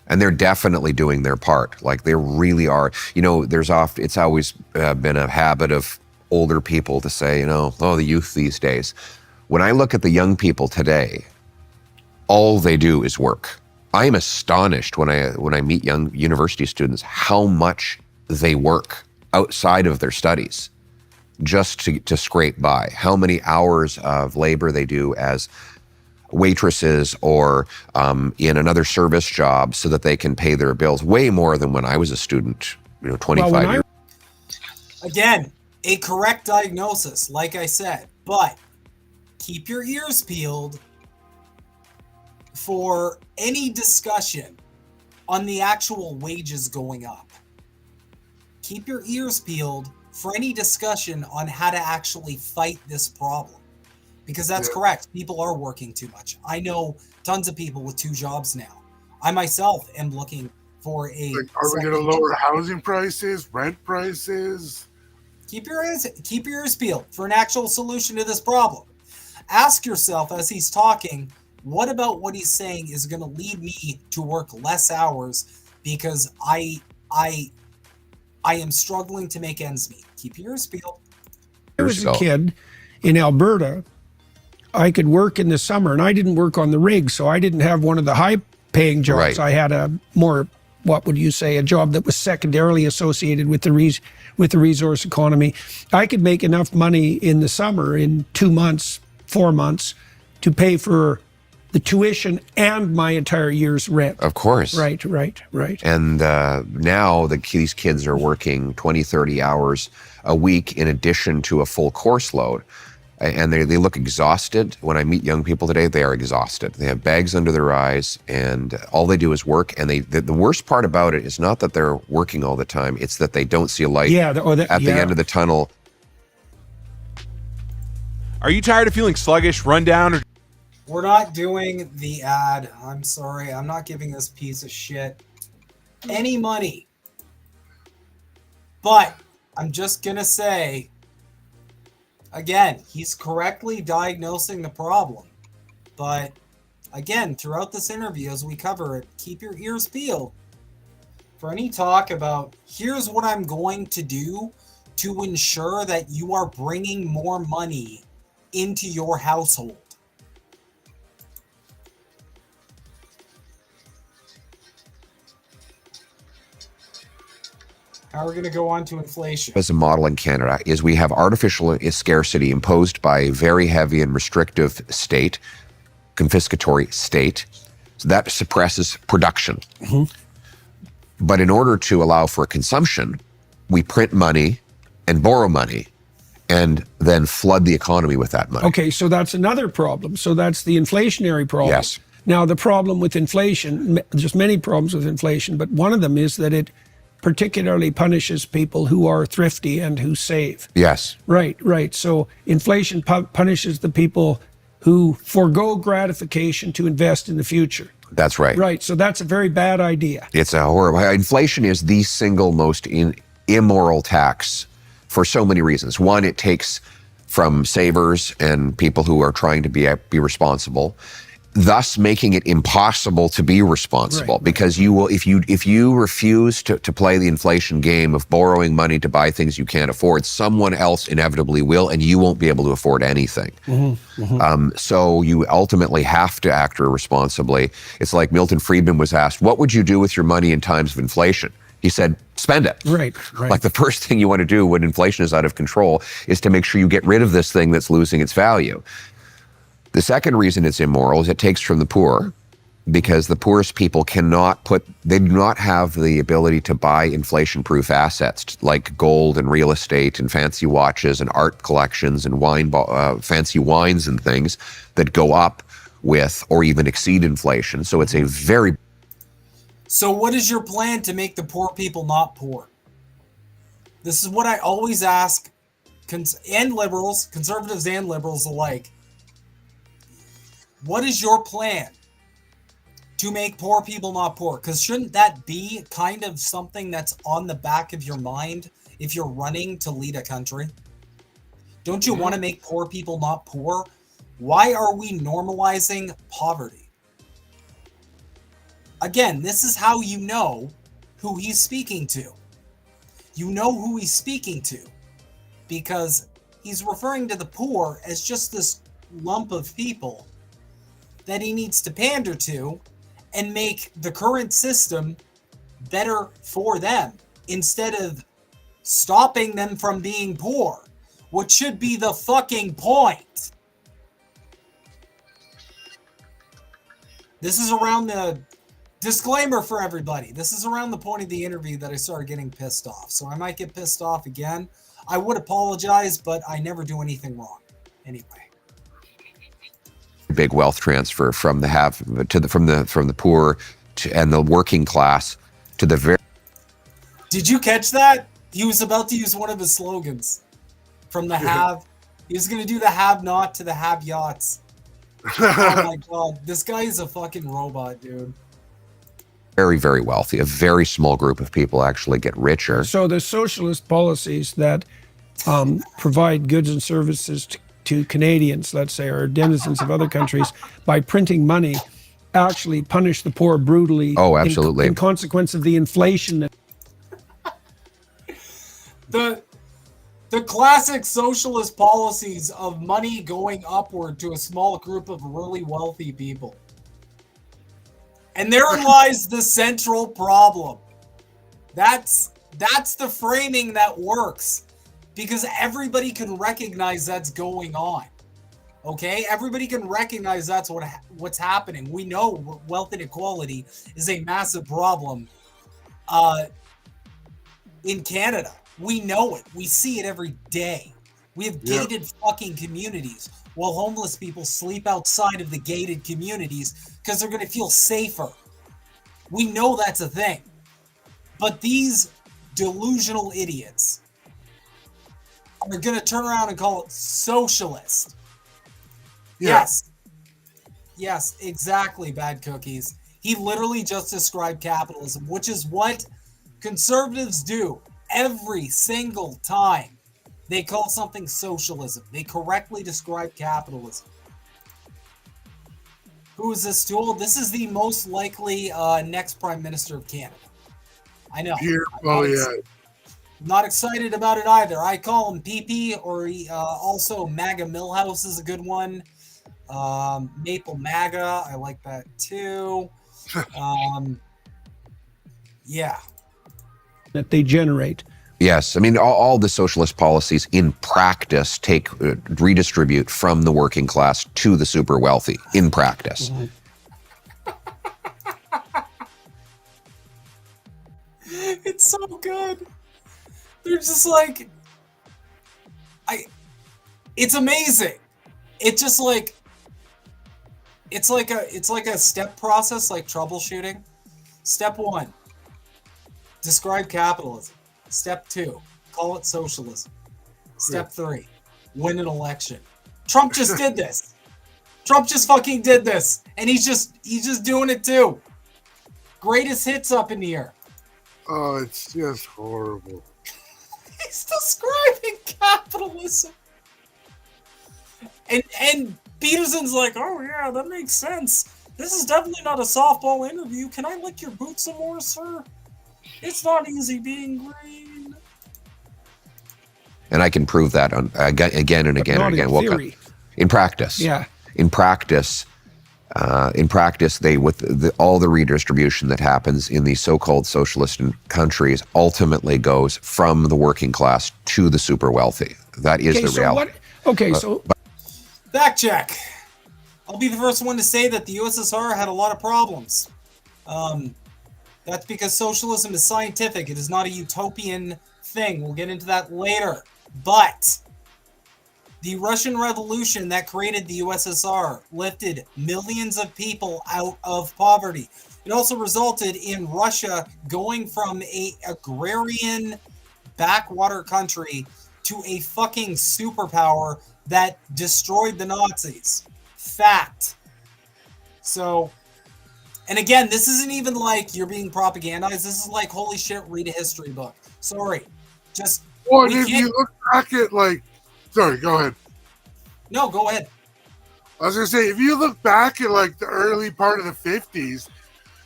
And they're definitely doing their part. Like, they really are. You know, it's always been a habit of older people to say, you know, oh, the youth these days. When I look at the young people today, all they do is work. I am astonished when I meet young university students how much they work outside of their studies just to scrape by. How many hours of labor they do as waitresses or in another service job so that they can pay their bills. Way more than when I was a student, 25 years. Again, a correct diagnosis, like I said, but keep your ears peeled for any discussion on the actual wages going up. Keep your ears peeled for any discussion on how to actually fight this problem. Because that's correct. People are working too much. I know tons of people with 2 jobs now. I myself am looking for a... Are we going to lower housing prices, rent prices? Keep your ears peeled for an actual solution to this problem. Ask yourself as he's talking, what about what he's saying is going to lead me to work less hours because I am struggling to make ends meet. Keep your ears peeled. I was a kid in Alberta. I could work in the summer, and I didn't work on the rig, so I didn't have one of the high-paying jobs. Right. I had a more, what would you say, a job that was secondarily associated with the resource economy. I could make enough money in the summer, in 2 months, 4 months, to pay for the tuition and my entire year's rent. Of course. Right. And now these kids are working 20, 30 hours a week in addition to a full course load. And they look exhausted. When I meet young people today, they are exhausted. They have bags under their eyes, and all they do is work. And the worst part about it is not that they're working all the time, it's that they don't see a light at the end of the tunnel. Are you tired of feeling sluggish, run down, or... We're not doing the ad. I'm sorry. I'm not giving this piece of shit any money. But I'm just going to say, again, he's correctly diagnosing the problem. But again, throughout this interview, as we cover it, keep your ears peeled for any talk about, here's what I'm going to do to ensure that you are bringing more money into your household. How are we going to go on to inflation? As a model in Canada is we have artificial scarcity imposed by a very heavy and restrictive state, confiscatory state. So that suppresses production. But in order to allow for consumption, we print money and borrow money and then flood the economy with that money. Okay, so that's another problem. So that's the inflationary problem. Yes. Now, the problem with inflation, there's many problems with inflation, but one of them is that it particularly punishes people who are thrifty and who save. Yes. Right. So inflation punishes the people who forego gratification to invest in the future. That's right. Right. So that's a very bad idea. It's a horrible. Inflation is the single most immoral tax for so many reasons. One, it takes from savers and people who are trying to be responsible. thus making it impossible to be responsible, because you will, if you refuse to play the inflation game of borrowing money to buy things you can't afford, someone else inevitably will, and you won't be able to afford anything. So you ultimately have to act irresponsibly. It's like Milton Friedman was asked, what would you do with your money in times of inflation? He said, spend it. Right. Like the first thing you want to do when inflation is out of control is to make sure you get rid of this thing that's losing its value. The second reason it's immoral is it takes from the poor, because the poorest people they do not have the ability to buy inflation-proof assets like gold and real estate and fancy watches and art collections and fancy wines and things that go up with or even exceed inflation. So it's a very... So what is your plan to make the poor people not poor? This is what I always ask, and liberals, conservatives and liberals alike. What is your plan to make poor people not poor? Because shouldn't that be kind of something that's on the back of your mind if you're running to lead a country? Don't you want to make poor people not poor? Why are we normalizing poverty? Again, this is how you know who he's speaking to. You know who he's speaking to because he's referring to the poor as just this lump of people that he needs to pander to and make the current system better for them instead of stopping them from being poor, which should be the fucking point. This is around the disclaimer for everybody. This is around the point of the interview that I started getting pissed off. So I might get pissed off again. I would apologize, but I never do anything wrong. Anyway. Big wealth transfer from the poor and the working class to the very... Did you catch that? He was about to use one of his slogans from the have. He was going to do the have not to the have yachts. Oh my God. This guy is a fucking robot, dude. Very, very wealthy. A very small group of people actually get richer. So the socialist policies that provide goods and services to Canadians, let's say, or denizens of other countries, by printing money, actually punish the poor brutally. Oh, absolutely. In consequence of the inflation. The classic socialist policies of money going upward to a small group of really wealthy people. And therein lies the central problem. That's the framing that works, because everybody can recognize that's going on. Okay, everybody can recognize that's what's happening. We know wealth inequality is a massive problem in Canada. We know it. We see it every day. We have gated fucking communities while homeless people sleep outside of the gated communities because they're going to feel safer. We know that's a thing. But these delusional idiots are going to turn around and call it socialist. Yeah. Yes, exactly, Bad Cookies. He literally just described capitalism, which is what conservatives do every single time they call something socialism. They correctly describe capitalism. Who is this tool? This is the most likely next Prime Minister of Canada. I know. Not excited about it either. I call him PP, or also MAGA Milhouse is a good one. Maple MAGA, I like that too. Yeah. That they generate. Yes, I mean, all the socialist policies in practice redistribute from the working class to the super wealthy in practice. It's so good. They're just like, it's amazing. It's just like, it's like a step process, like troubleshooting. Step 1, describe capitalism. Step 2, call it socialism. Step 3, win an election. Trump just did this. Trump just fucking did this. And he's just doing it too. Greatest hits up in the air. Oh, it's just horrible. He's describing capitalism. And Peterson's like, oh yeah, that makes sense. This is definitely not a softball interview. Can I lick your boot some more, sir? It's not easy being green. And I can prove that on again and again and again. In theory. In practice. Yeah. In practice, they all the redistribution that happens in these so-called socialist countries ultimately goes from the working class to the super wealthy. That is the reality. Fact check. I'll be the first one to say that the USSR had a lot of problems. That's because socialism is scientific. It is not a utopian thing. We'll get into that later. But the Russian Revolution that created the USSR lifted millions of people out of poverty. It also resulted in Russia going from an agrarian backwater country to a fucking superpower that destroyed the Nazis. Fact. So, and again, this isn't even like you're being propagandized. This is like, holy shit, read a history book. Sorry. Just. Well, if you look back at sorry, go ahead. No, go ahead. I was going to say, if you look back at the early part of the 50s,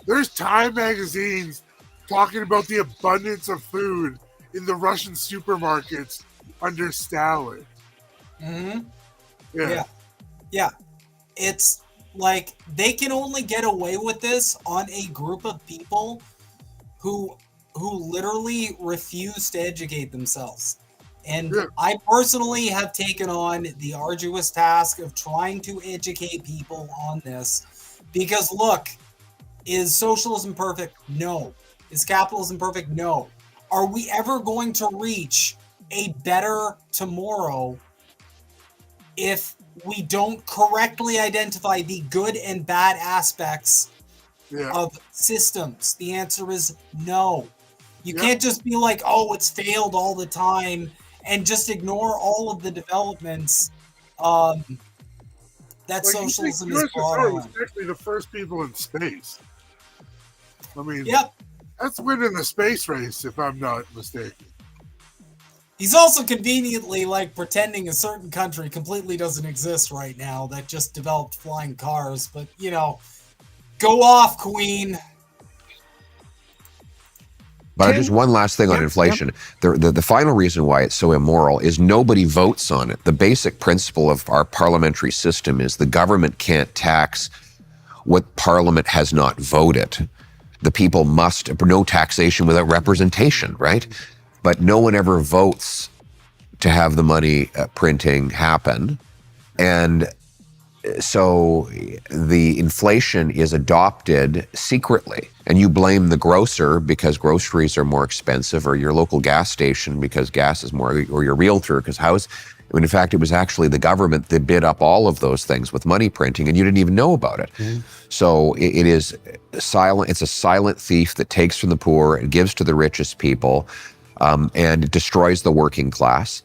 there's Time magazines talking about the abundance of food in the Russian supermarkets under Stalin. Mm-hmm. Yeah. It's like they can only get away with this on a group of people who literally refuse to educate themselves. And I personally have taken on the arduous task of trying to educate people on this. Because look, is socialism perfect? No. Is capitalism perfect? No. Are we ever going to reach a better tomorrow if we don't correctly identify the good and bad aspects of systems? The answer is no. You can't just be like, oh, it's failed all the time, and just ignore all of the developments that socialism is brought on. Was actually the first people in space. I mean, yep. That's winning the space race, if I'm not mistaken. He's also conveniently pretending a certain country completely doesn't exist right now that just developed flying cars. But, go off, Queen. But just one last thing on inflation. The final reason why it's so immoral is nobody votes on it. The basic principle of our parliamentary system is the government can't tax what Parliament has not voted. The people must, no taxation without representation, right? But no one ever votes to have the money printing happen. And so the inflation is adopted secretly, and you blame the grocer because groceries are more expensive, or your local gas station because gas is more, or your realtor because when in fact it was actually the government that bid up all of those things with money printing, and you didn't even know about it. Mm-hmm. So it is silent. It's a silent thief that takes from the poor and gives to the richest people, and it destroys the working class.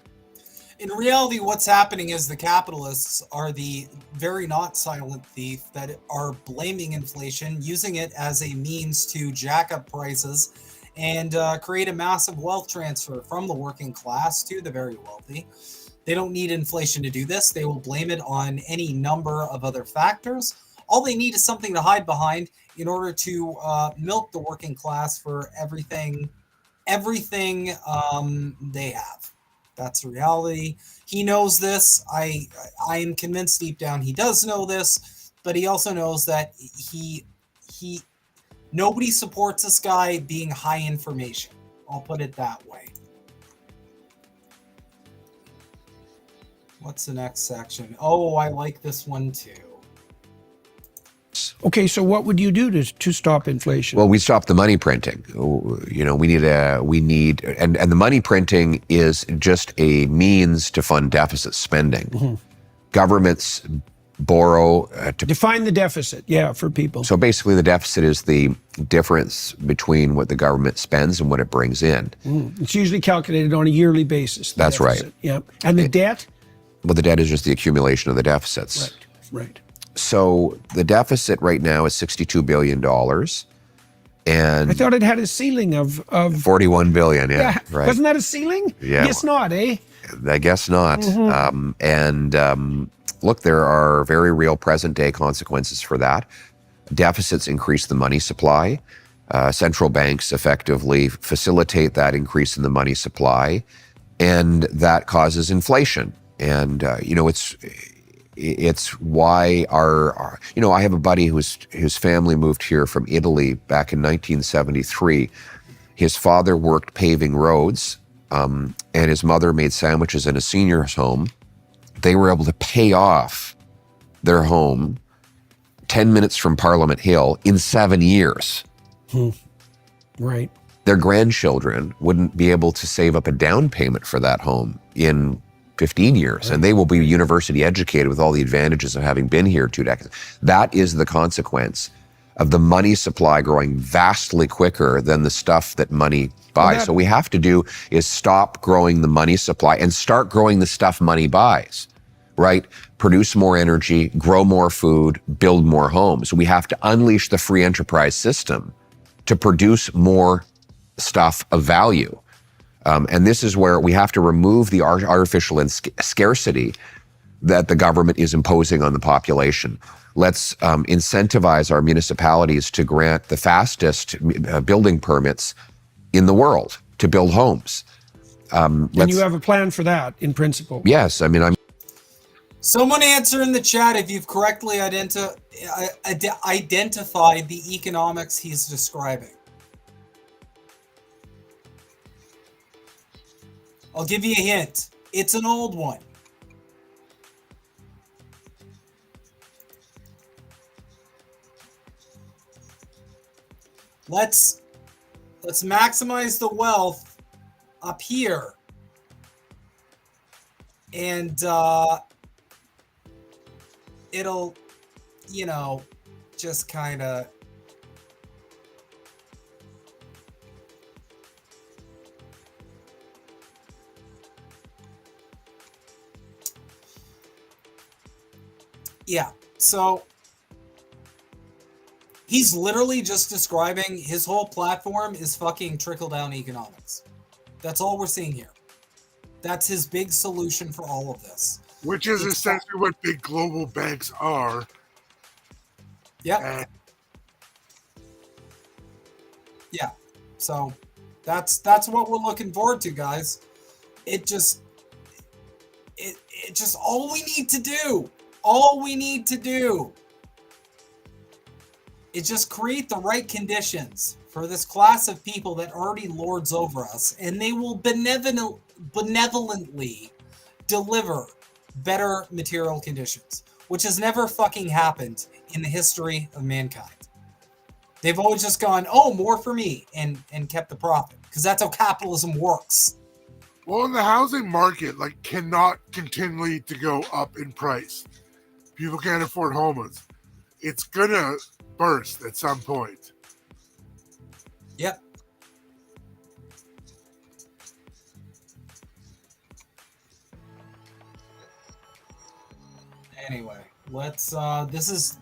In reality, what's happening is the capitalists are the very not silent thief that are blaming inflation, using it as a means to jack up prices and create a massive wealth transfer from the working class to the very wealthy. They don't need inflation to do this. They will blame it on any number of other factors. All they need is something to hide behind in order to milk the working class for everything they have. That's the reality. He knows this. I am convinced deep down he does know this, but he also knows that nobody supports this guy being high information. I'll put it that way. What's the next section? Oh, I like this one too. Okay, so what would you do to stop inflation? Well, we stop the money printing. We need, and the money printing is just a means to fund deficit spending. Mm-hmm. Governments borrow to define the deficit, for people. So basically, the deficit is the difference between what the government spends and what it brings in. It's usually calculated on a yearly basis. That's deficit. Right. Yeah, and the debt? Well, the debt is just the accumulation of the deficits. Right. So the deficit right now is $62 billion. And I thought it had a ceiling of 41 billion, right. Wasn't that a ceiling? Yeah. Guess not, eh? I guess not. Mm-hmm. look, there are very real present-day consequences for that. Deficits increase the money supply. Central banks effectively facilitate that increase in the money supply, and that causes inflation. And it's why our I have a buddy whose family moved here from Italy back in 1973. His father worked paving roads, and his mother made sandwiches in a senior's home. They were able to pay off their home 10 minutes from Parliament Hill in 7 years. Right. Their grandchildren wouldn't be able to save up a down payment for that home in 15 years, and they will be university educated with all the advantages of having been here 2 decades. That is the consequence of the money supply growing vastly quicker than the stuff that money buys. So what we have to do is stop growing the money supply and start growing the stuff money buys, right? Produce more energy, grow more food, build more homes. We have to unleash the free enterprise system to produce more stuff of value. And this is where we have to remove the artificial scarcity that the government is imposing on the population. Let's incentivize our municipalities to grant the fastest building permits in the world to build homes. And you have a plan for that in principle? Yes. I mean, Someone answer in the chat if you've correctly identified the economics he's describing. I'll give you a hint. It's an old one. Let's maximize the wealth up here. And it'll, just kind of so he's literally just describing his whole platform is fucking trickle-down economics. That's all we're seeing here. That's his big solution for all of this. Which is essentially what big global banks are. Yeah. Yeah. So that's what we're looking forward to, guys. It just all we need to do is just create the right conditions for this class of people that already lords over us, and they will benevolently deliver better material conditions, which has never fucking happened in the history of mankind. They've always just gone, oh, more for me, and kept the profit, because that's how capitalism works. Well, in the housing market, cannot continually to go up in price. People can't afford homes. It's gonna burst at some point. Yep. Anyway, let's this is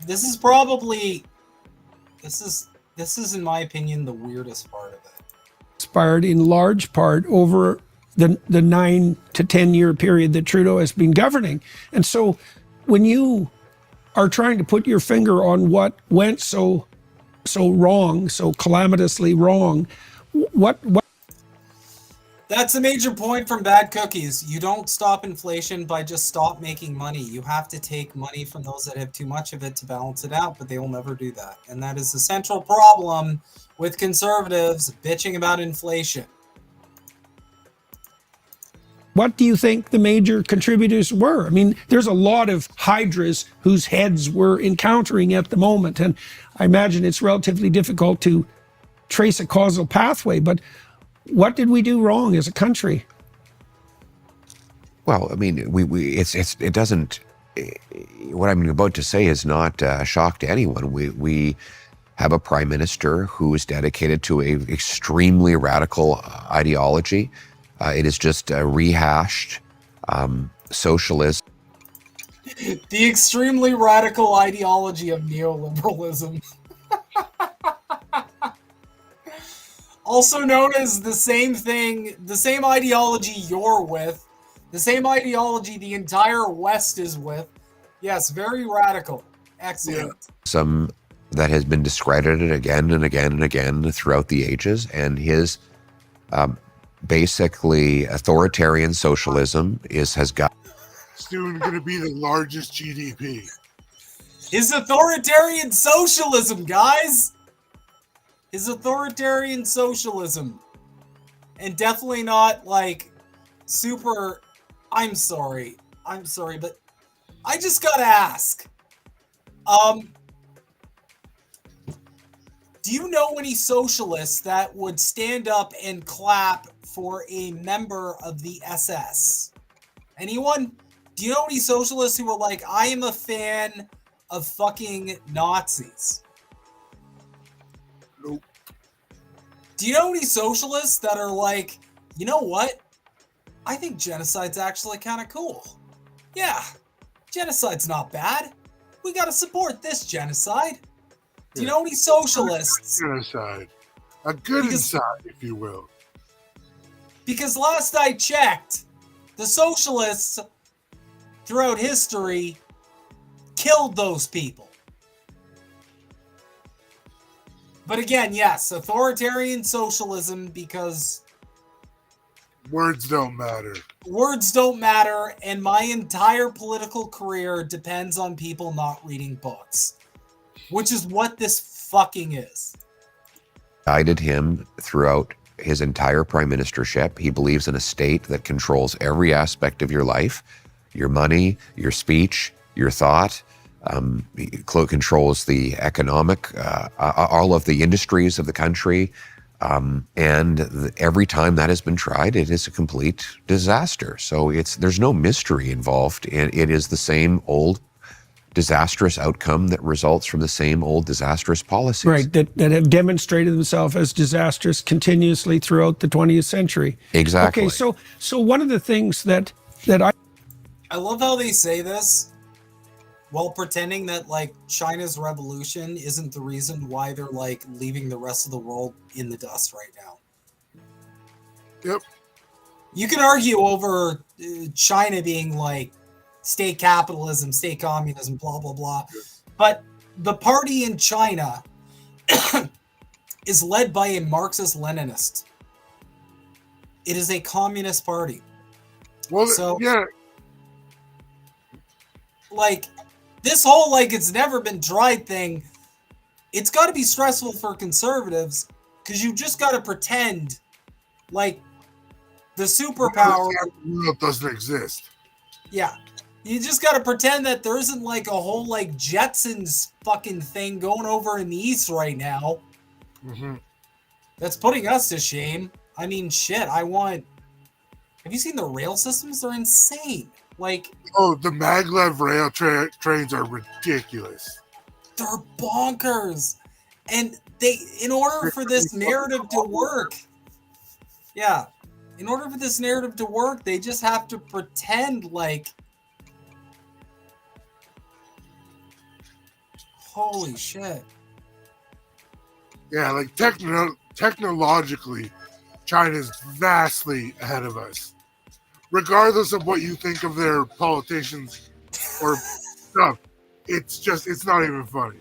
in my opinion the weirdest part of it. Inspired in large part over the 9 to 10 year period that Trudeau has been governing. And so when you are trying to put your finger on what went so wrong, so calamitously wrong, what That's a major point from Bad Cookies. You don't stop inflation by just stop making money. You have to take money from those that have too much of it to balance it out, but they will never do that. And that is the central problem with conservatives bitching about inflation. What do you think the major contributors were? I mean, there's a lot of hydras whose heads we're encountering at the moment, and I imagine it's relatively difficult to trace a causal pathway, but what did we do wrong as a country? Well, I mean, it doesn't, what I'm about to say is not a shock to anyone. We have a prime minister who is dedicated to a extremely radical ideology. It is just a rehashed socialist. The extremely radical ideology of neoliberalism. Also known as the same thing, the same ideology you're with, the same ideology the entire West is with, Yes, very radical. Excellent. Yeah. Some that has been discredited again and again and again throughout the ages, and his basically authoritarian socialism has got Soon going to be the largest GDP. His authoritarian socialism, guys. His authoritarian socialism. And definitely not like super. I'm sorry, but I just gotta ask. Do you know any socialists that would stand up and clap for a member of the SS? Anyone? Do you know any socialists who were like, I am a fan of fucking Nazis? Nope. Do you know any socialists that are like, you know what? I think genocide's actually kind of cool. Yeah, genocide's not bad. We gotta support this genocide. Do you know any socialists? Genocide. A good inside, if you will. Because last I checked, the socialists throughout history killed those people. But again, yes, authoritarian socialism, because words don't matter. Words don't matter, and my entire political career depends on people not reading books. Which is what this fucking is. Guided him throughout his entire prime ministership. He believes in a state that controls every aspect of your life, your money, your speech, your thought. Controls the economic, all of the industries of the country. Every time that has been tried, it is a complete disaster. So there's no mystery involved. It is the same old disastrous outcome that results from the same old disastrous policies. Right, that have demonstrated themselves as disastrous continuously throughout the 20th century. Exactly. Okay, so one of the things that I love how they say this while pretending that like China's revolution isn't the reason why they're like leaving the rest of the world in the dust right now. Yep. You can argue over China being like state capitalism, state communism, blah, blah, blah. But the party in China is led by a Marxist-Leninist. It is a communist party. Well, so, yeah. Like, this whole, like, it's never been tried thing, it's got to be stressful for conservatives because you just got to pretend like the superpower doesn't exist. Yeah. You just got to pretend that there isn't like a whole like Jetsons fucking thing going over in the East right now. Mm-hmm. That's putting us to shame. I mean, shit, have you seen the rail systems? They're insane. Like, oh, the maglev rail trains are ridiculous. They're bonkers. And in order for this narrative to work, they just have to pretend like, holy shit. Yeah, like technologically, China's vastly ahead of us. Regardless of what you think of their politicians or stuff, it's not even funny.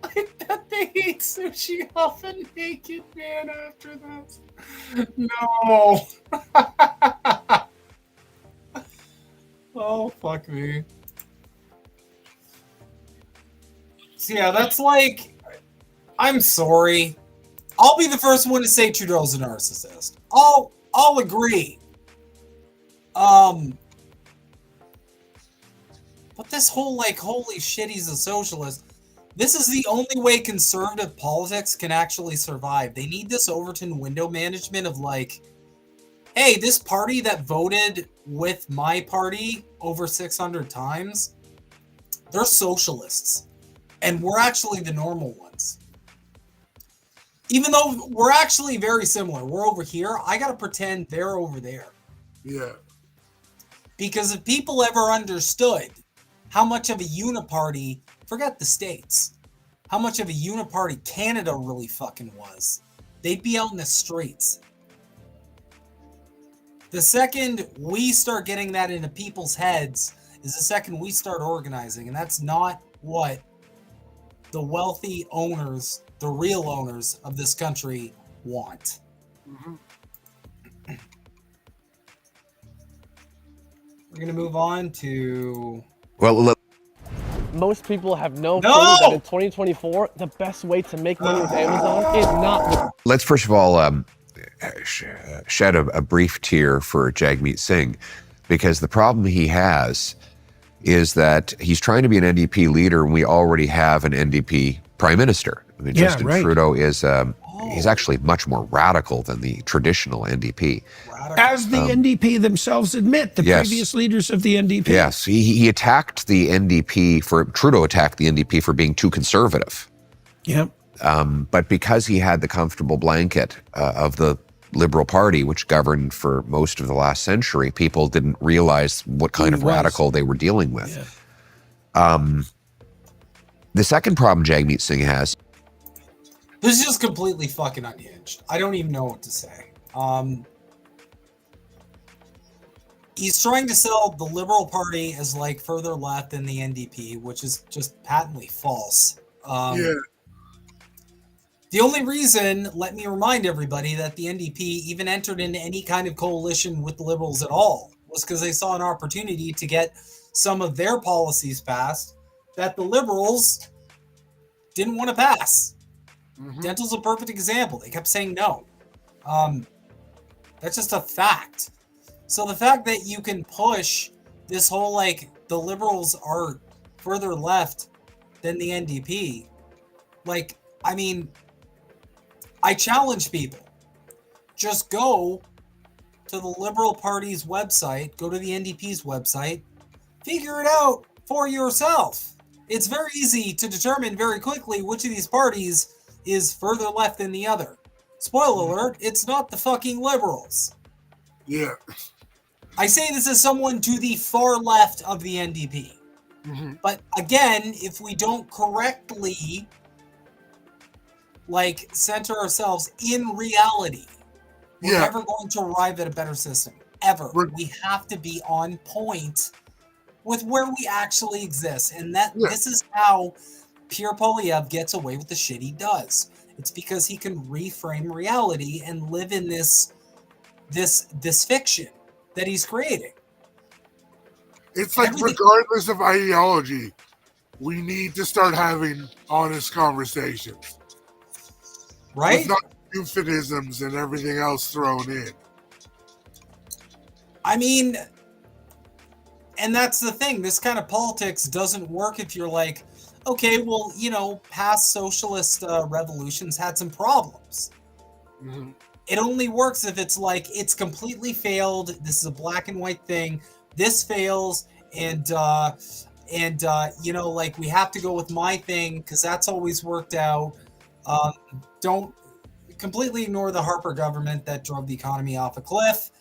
I bet they eat sushi off a naked man after this. No. Oh, fuck me. So yeah, that's like, I'm sorry. I'll be the first one to say Trudeau's a narcissist. I'll agree. But this whole like, holy shit, he's a socialist. This is the only way conservative politics can actually survive. They need this Overton window management of like, hey, this party that voted with my party over 600 times, they're socialists. And we're actually the normal ones. Even though we're actually very similar. We're over here. I got to pretend they're over there. Yeah. Because if people ever understood how much of a uniparty, forget the States, how much of a uniparty Canada really fucking was, they'd be out in the streets. The second we start getting that into people's heads is the second we start organizing, and that's not what the wealthy owners, the real owners of this country want. Mm-hmm. We're going to move on to... Well, most people have no clue that in 2024, the best way to make money with Amazon is not with... Let's first of all shed a brief tear for Jagmeet Singh, because the problem he has is that he's trying to be an NDP leader and we already have an NDP prime minister. I mean, Justin Trudeau is he's actually much more radical than the traditional NDP. As the NDP themselves admit, the previous leaders of the NDP. Yes, he attacked the NDP Trudeau attacked the NDP for being too conservative. Yep. But because he had the comfortable blanket of the Liberal Party, which governed for most of the last century, people didn't realize what kind of radical they were dealing with. Yeah. The second problem Jagmeet Singh has... This is just completely fucking unhinged. I don't even know what to say. He's trying to sell the Liberal Party as like further left than the NDP, which is just patently false. Yeah. The only reason, let me remind everybody, that the NDP even entered into any kind of coalition with the Liberals at all was because they saw an opportunity to get some of their policies passed that the Liberals didn't want to pass. Mm-hmm. Dental's a perfect example. They kept saying no. That's just a fact. So the fact that you can push this whole, like, the Liberals are further left than the NDP, like, I mean... I challenge people. Just go to the Liberal Party's website, go to the NDP's website, figure it out for yourself. It's very easy to determine very quickly which of these parties is further left than the other. Spoiler alert, it's not the fucking Liberals. Yeah. I say this as someone to the far left of the NDP. Mm-hmm. But again, if we don't correctly... like, center ourselves in reality, we're never going to arrive at a better system. Ever. We have to be on point with where we actually exist. And this is how Pierre Poilievre gets away with the shit he does. It's because he can reframe reality and live in this fiction that he's creating. It's like, regardless of ideology, we need to start having honest conversations. Right? With not euphemisms and everything else thrown in. I mean, and that's the thing. This kind of politics doesn't work if you're like, okay, well, you know, past socialist revolutions had some problems. Mm-hmm. It only works if it's like, it's completely failed. This is a black and white thing. This fails. And you know, like, we have to go with my thing because that's always worked out. Don't completely ignore the Harper government that drove the economy off a cliff.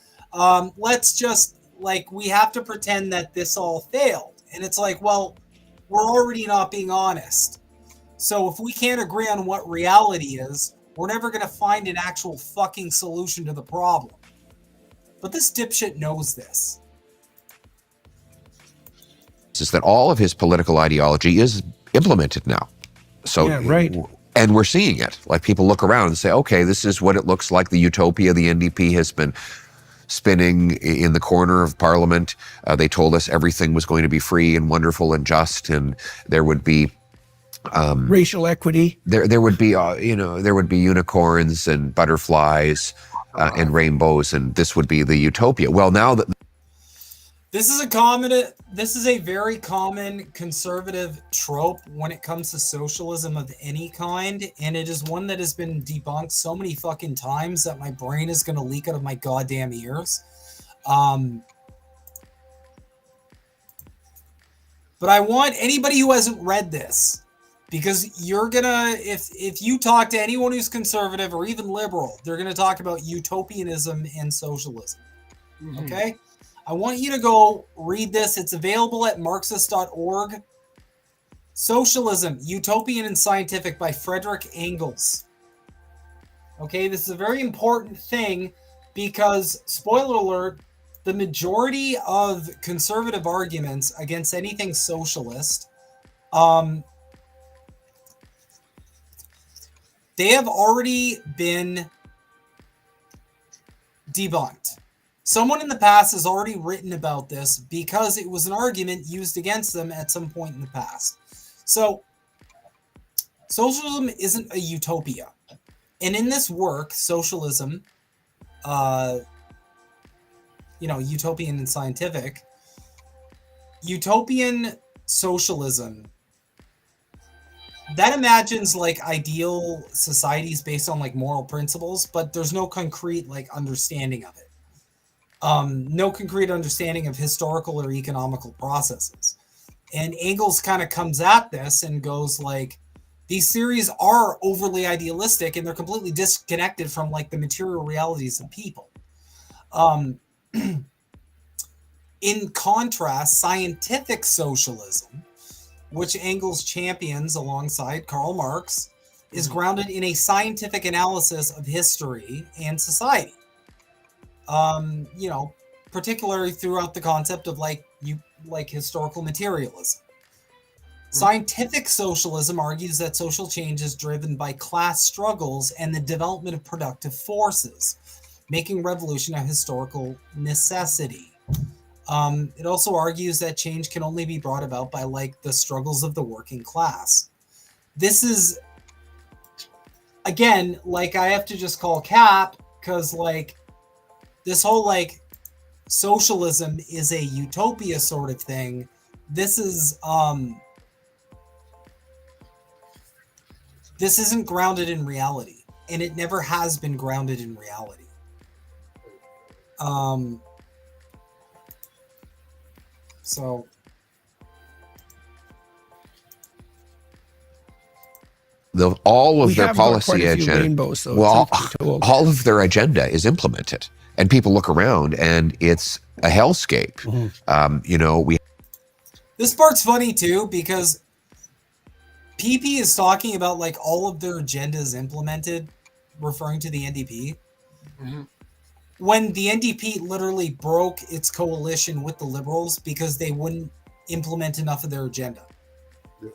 Let's just, like, we have to pretend that this all failed. And it's like, well, we're already not being honest. So if we can't agree on what reality is, we're never going to find an actual fucking solution to the problem. But this dipshit knows this. Is that all of his political ideology is implemented now. So, and we're seeing it. Like, people look around and say, okay, this is what it looks like. The utopia the NDP has been spinning in the corner of Parliament. They told us everything was going to be free and wonderful and just, and there would be racial equity. There would be, you know, there would be unicorns and butterflies and rainbows, and this would be the utopia. Well, now that this is a very common conservative trope when it comes to socialism of any kind, and it is one that has been debunked so many fucking times that my brain is going to leak out of my goddamn ears. But I want anybody who hasn't read this, because you're gonna, if you talk to anyone who's conservative or even liberal, they're gonna talk about utopianism and socialism. Mm-hmm. Okay? I want you to go read this. It's available at Marxist.org. Socialism, Utopian and Scientific by Frederick Engels. Okay, this is a very important thing because, spoiler alert, the majority of conservative arguments against anything socialist, they have already been debunked. Someone in the past has already written about this because it was an argument used against them at some point in the past. So, socialism isn't a utopia. And in this work, socialism, utopian and scientific, utopian socialism, that imagines like ideal societies based on like moral principles, but there's no concrete like understanding of it. No concrete understanding of historical or economical processes. And Engels kind of comes at this and goes like, these theories are overly idealistic and they're completely disconnected from like the material realities of people. In contrast, scientific socialism, which Engels champions alongside Karl Marx, is grounded in a scientific analysis of history and society. Particularly throughout the concept of like historical materialism. Scientific socialism argues that social change is driven by class struggles and the development of productive forces, making revolution a historical necessity. It also argues that change can only be brought about by like the struggles of the working class. This is, again, like I have to just call cap because like this whole like socialism is a utopia sort of thing. This isn't grounded in reality, and it never has been grounded in reality. So all of their policy agenda, all of their agenda is implemented, and people look around and it's a hellscape. This part's funny too, because PP is talking about like all of their agendas implemented, referring to the NDP. When the NDP literally broke its coalition with the Liberals because they wouldn't implement enough of their agenda.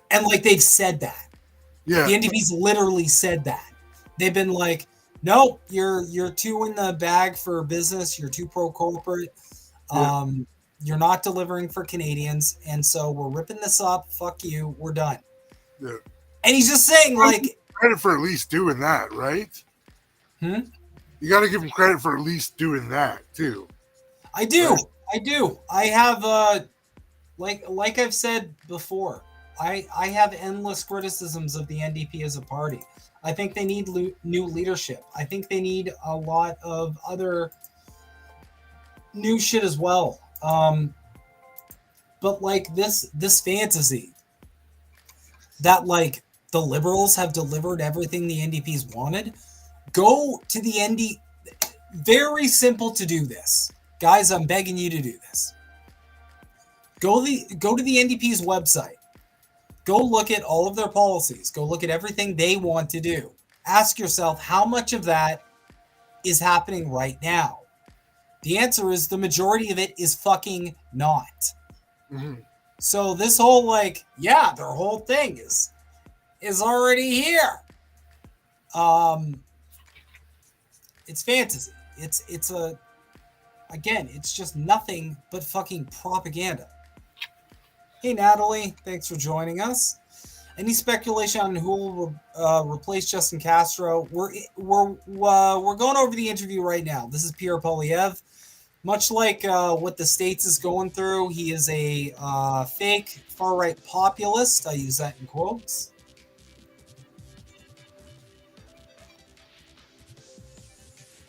And like they've said that. Yeah. The NDP's literally said that. They've been like, nope, you're too in the bag for business, you're too pro-corporate. You're not delivering for Canadians, and so we're ripping this up. Fuck you, we're done. Yeah. And he's just saying, like, credit for at least doing that, right? You got to give him credit for at least doing that too. I do. I have, like I've said before, I have endless criticisms of the NDP as a party. I think they need new leadership. I think they need a lot of other new shit as well. But like this fantasy that like the Liberals have delivered everything the NDP's wanted, go to the ND. Very simple to do this, guys. I'm begging you to do this. Go to the NDP's website. Go look at all of their policies. Go look at everything they want to do. Ask yourself how much of that is happening right now. The answer is the majority of it is fucking not. So this whole like, yeah, their whole thing is already here. It's fantasy. It's just nothing but fucking propaganda. Hey Natalie, thanks for joining us. Any speculation on who will replace Justin Castro? We're going over the interview right now. This is Pierre Poilievre. Much like what the States is going through, he is a fake far-right populist. I use that in quotes.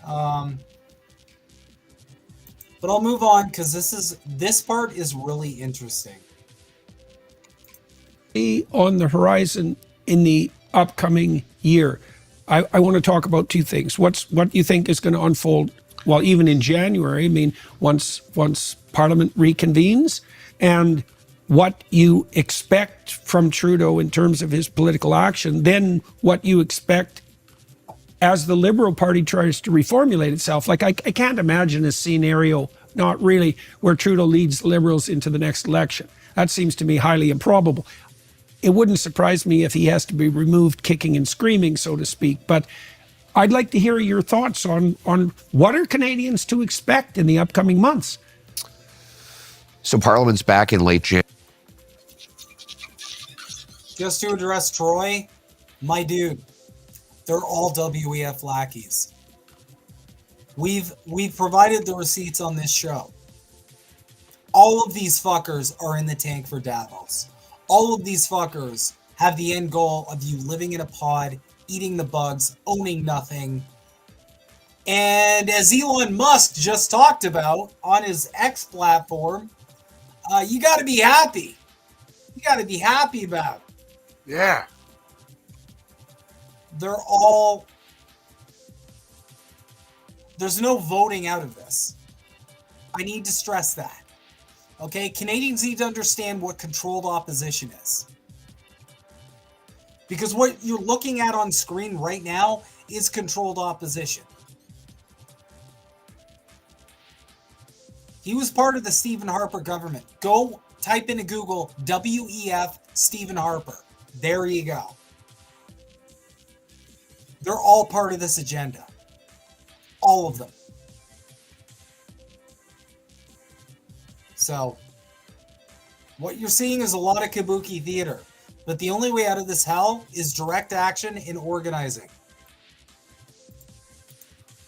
But I'll move on because this part is really interesting. On the horizon in the upcoming year, I want to talk about two things. What you think is going to unfold? Well, even in January, I mean, once Parliament reconvenes, and what you expect from Trudeau in terms of his political action, then what you expect as the Liberal Party tries to reformulate itself. Like, I can't imagine a scenario not really, where Trudeau leads the Liberals into the next election. That seems to me highly improbable. It wouldn't surprise me if he has to be removed kicking and screaming, so to speak. But I'd like to hear your thoughts on what are Canadians to expect in the upcoming months. So Parliament's back in late January. Just to address Troy, my dude, they're all WEF lackeys. We've provided the receipts on this show. All of these fuckers are in the tank for Davos. All of these fuckers have the end goal of you living in a pod, eating the bugs, owning nothing. And as Elon Musk just talked about on his X platform, you got to be happy. You got to be happy about it. Yeah. They're all... There's no voting out of this. I need to stress that. Okay? Canadians need to understand what controlled opposition is. Because what you're looking at on screen right now is controlled opposition. He was part of the Stephen Harper government. Go type into Google WEF Stephen Harper. There you go. They're all part of this agenda. All of them. So, what you're seeing is a lot of kabuki theater. But the only way out of this hell is direct action and organizing.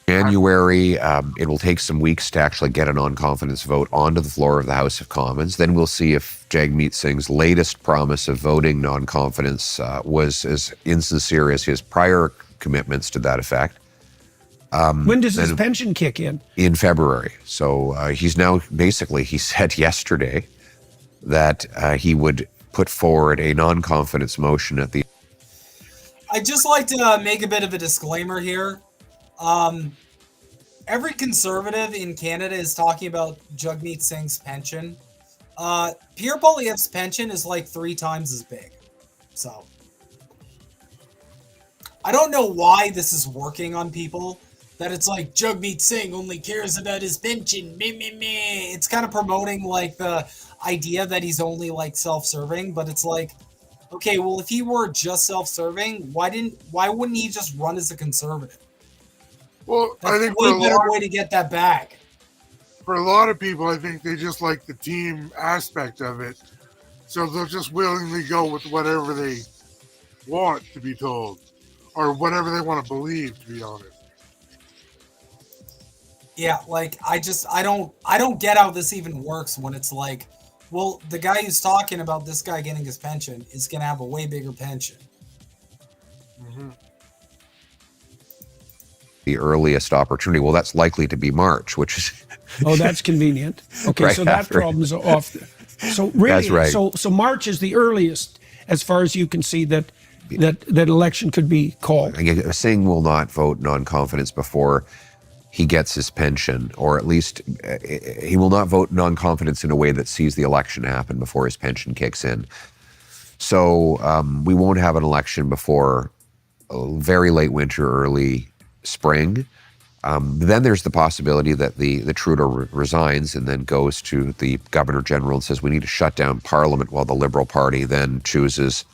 January, it will take some weeks to actually get a non-confidence vote onto the floor of the House of Commons. Then we'll see if Jagmeet Singh's latest promise of voting non-confidence was as insincere as his prior commitments to that effect. When does his pension kick in? In February. So he's now, basically, he said yesterday that he would put forward a non-confidence motion at the... I'd just like to make a bit of a disclaimer here. Every conservative in Canada is talking about Jagmeet Singh's pension. Pierre Poilievre's pension is like 3 times as big. So, I don't know why this is working on people. That it's like Jagmeet Singh only cares about his pension. Meh. It's kind of promoting like the idea that he's only like self-serving, but it's like, okay, well, if he were just self-serving, why wouldn't he just run as a conservative? Well, That's I think a way better way to get that bag. For a lot of people, I think they just like the team aspect of it. So they'll just willingly go with whatever they want to be told. Or whatever they want to believe, to be honest. Yeah, like I don't get how this even works when it's like, well, the guy who's talking about this guy getting his pension is going to have a way bigger pension. Mm-hmm. The earliest opportunity. Well, that's likely to be March, which is... Oh, that's convenient. Okay, right so that after. problem's off. So really, That's right. so March is the earliest, as far as you can see, that election could be called. Singh will not vote non-confidence before he gets his pension, or at least he will not vote non-confidence in a way that sees the election happen before his pension kicks in. So we won't have an election before very late winter, early spring. Then there's the possibility that the Trudeau resigns and then goes to the Governor General and says we need to shut down Parliament, while the Liberal Party then chooses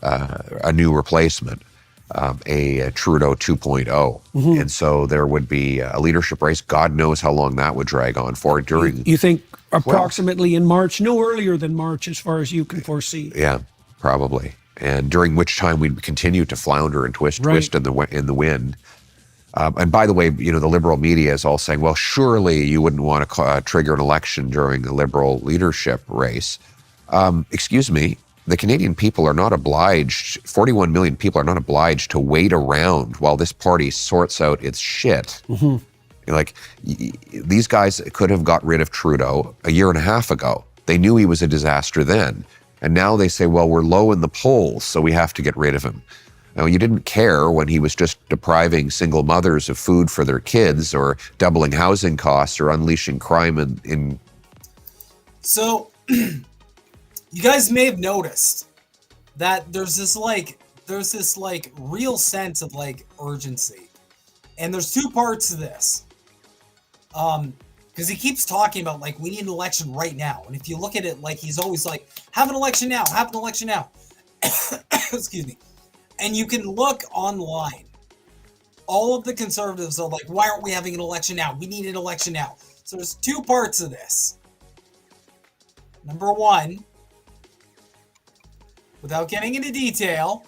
a new replacement, a Trudeau 2.0. Mm-hmm. And so there would be a leadership race. God knows how long that would drag on for. You think approximately in March, no earlier than March, as far as you can foresee? Yeah, probably. And during which time we'd continue to flounder and twist in the wind. And by the way, the Liberal media is all saying, well, surely you wouldn't want to trigger an election during a Liberal leadership race. Excuse me, the Canadian people are not obliged, 41 million people are not obliged to wait around while this party sorts out its shit. Mm-hmm. These guys could have got rid of Trudeau a year and a half ago. They knew he was a disaster then. And now they say, well, we're low in the polls, so we have to get rid of him. Now, you didn't care when he was just depriving single mothers of food for their kids, or doubling housing costs, or unleashing crime in... So, you guys may have noticed that there's this real sense of urgency. And there's 2 parts to this. Because he keeps talking about, like, we need an election right now. And if you look at it, like, he's always like, have an election now, have an election now. Excuse me. And you can look online. All of the conservatives are like, why aren't we having an election now? We need an election now. So there's two parts of this. Number one, without getting into detail,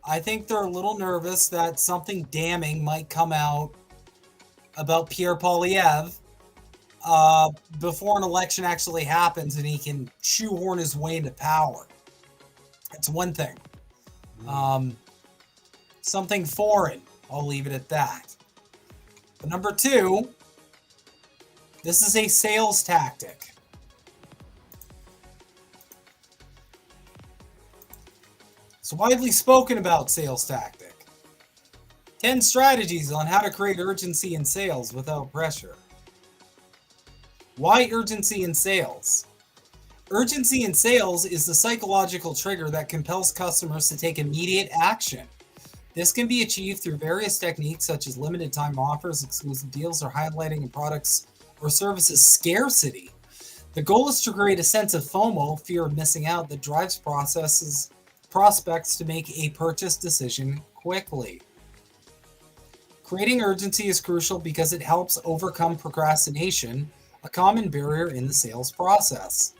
I think they're a little nervous that something damning might come out about Pierre Poilievre before an election actually happens and he can shoehorn his way into power. That's one thing. Something foreign. I'll leave it at that. But number two, this is a sales tactic. It's a widely spoken about sales tactic. 10 strategies on how to create urgency in sales without pressure. Why urgency in sales? Urgency in sales is the psychological trigger that compels customers to take immediate action. This can be achieved through various techniques such as limited time offers, exclusive deals, or highlighting a product's or services scarcity. The goal is to create a sense of FOMO, fear of missing out, that drives prospects to make a purchase decision quickly. Creating urgency is crucial because it helps overcome procrastination, a common barrier in the sales process.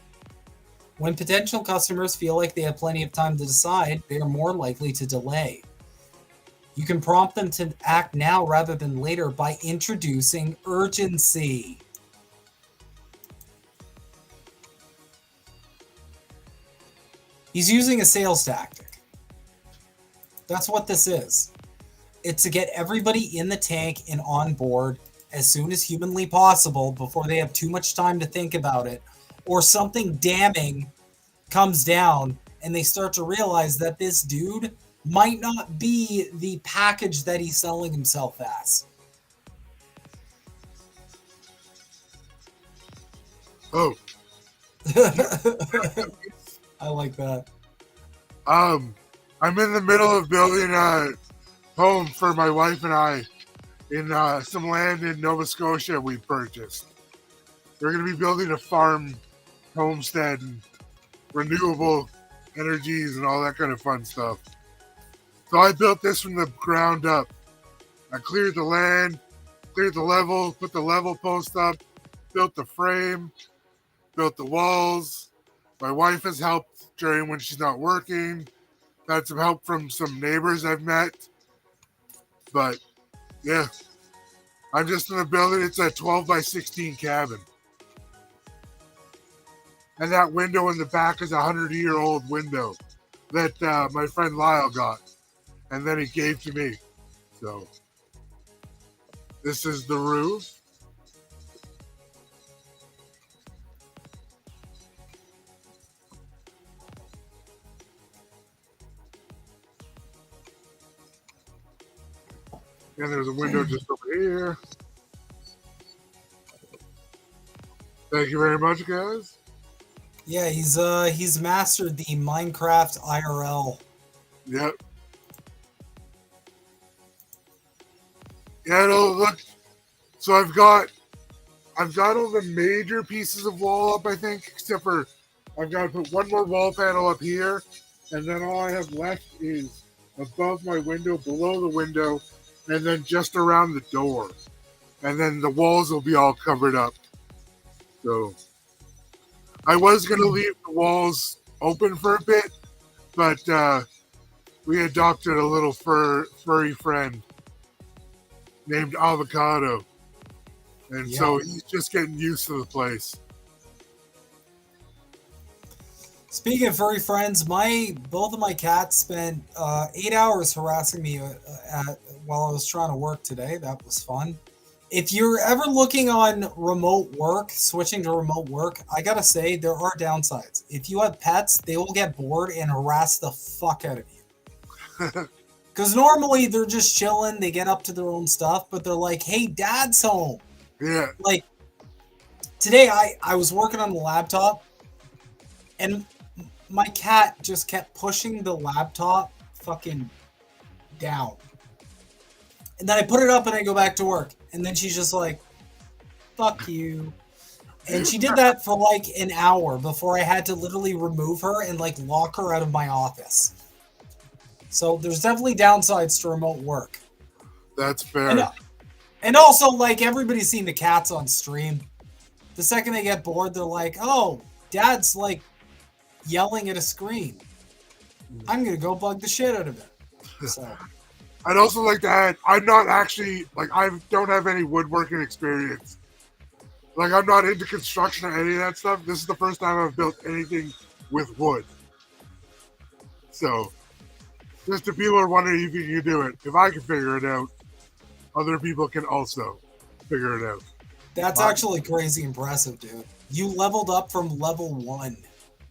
When potential customers feel like they have plenty of time to decide, they are more likely to delay. You can prompt them to act now rather than later by introducing urgency. He's using a sales tactic. That's what this is. It's to get everybody in the tank and on board as soon as humanly possible before they have too much time to think about it, or something damning comes down and they start to realize that this dude might not be the package that he's selling himself as. Oh. I like that. I'm in the middle of building a home for my wife and I in some land in Nova Scotia we purchased. We're going to be building a farm homestead and renewable energies and all that kind of fun stuff. So I built this from the ground up. I cleared the land, cleared the level, put the level post up, built the frame, built the walls. My wife has helped during when she's not working. Had some help from some neighbors I've met. But yeah, I'm just in the building. It's a 12 by 16 cabin. And that window in the back is a 100-year-old window that my friend Lyle got. And then he gave to me. So this is the roof. And there's a window just over here. Thank you very much, guys. Yeah, he's mastered the Minecraft IRL. Yep. Yeah, no, look. So I've got all the major pieces of wall up, I think, except for I've got to put one more wall panel up here, and then all I have left is above my window, below the window, and then just around the door. And then the walls will be all covered up. So I was going to leave the walls open for a bit, but we adopted a little furry friend named Avocado. And so he's just getting used to the place. Speaking of furry friends, both of my cats spent 8 hours harassing me while I was trying to work today. That was fun. If you're ever looking on remote work, switching to remote work, I gotta say there are downsides. If you have pets, they will get bored and harass the fuck out of you. Because normally they're just chilling, they get up to their own stuff, but they're like, hey, dad's home. Yeah. Like, today I was working on the laptop, and my cat just kept pushing the laptop fucking down. And then I put it up and I go back to work. And then she's just like, fuck you. And she did that for like an hour before I had to literally remove her and like lock her out of my office. So there's definitely downsides to remote work. That's fair. And also, like, everybody's seen the cats on stream. The second they get bored, they're like, oh, Dad's like yelling at a screen. I'm going to go bug the shit out of it. So. I'd also like to add, I'm not actually, like, I don't have any woodworking experience. Like, I'm not into construction or any of that stuff. This is the first time I've built anything with wood. So, just if people are wondering if you can do it, if I can figure it out, other people can also figure it out. That's actually crazy impressive, dude. You leveled up from level 1,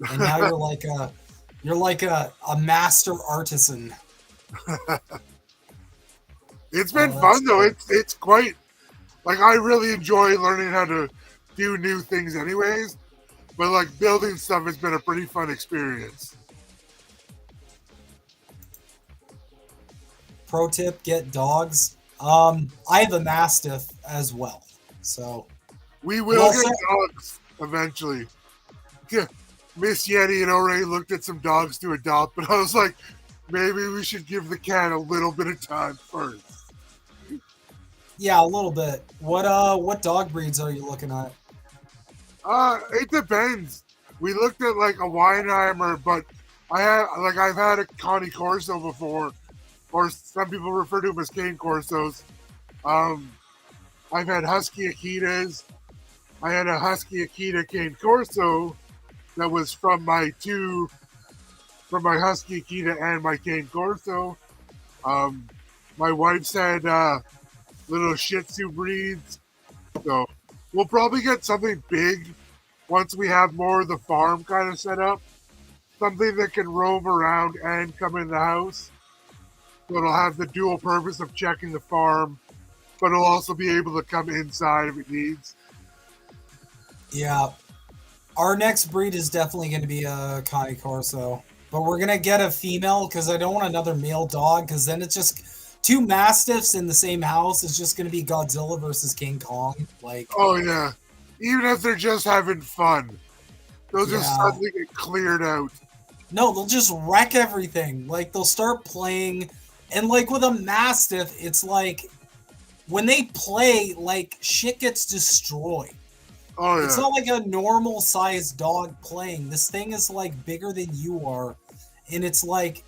and now you're like a master artisan. It's been fun though. It's quite like I really enjoy learning how to do new things anyways. But like building stuff has been a pretty fun experience. Pro tip, get dogs. I have a Mastiff as well. So we will get dogs eventually. Yeah. Miss Yeti had already looked at some dogs to adopt, but I was like, maybe we should give the cat a little bit of time first. Yeah, a little bit. What dog breeds are you looking at? It depends. We looked at like a Weinheimer, but I've had a Connie Corso before, or some people refer to them as cane Corsos. I've had Husky Akitas. I had a Husky Akita cane Corso that was from my Husky Akita and my cane Corso. My wife's had little Shih Tzu breeds. So we'll probably get something big once we have more of the farm kind of set up. Something that can roam around and come in the house. So it'll have the dual purpose of checking the farm, but it'll also be able to come inside if it needs. Yeah. Our next breed is definitely going to be a Connie Corso. But we're going to get a female because I don't want another male dog because then it's just two Mastiffs in the same house. It's just going to be Godzilla versus King Kong. Like, oh, yeah. Even if they're just having fun, they'll just suddenly get cleared out. No, they'll just wreck everything. Like, they'll start playing. And, like, with a Mastiff, it's like when they play, like, shit gets destroyed. Oh, yeah. It's not like a normal sized dog playing. This thing is like bigger than you are. And it's like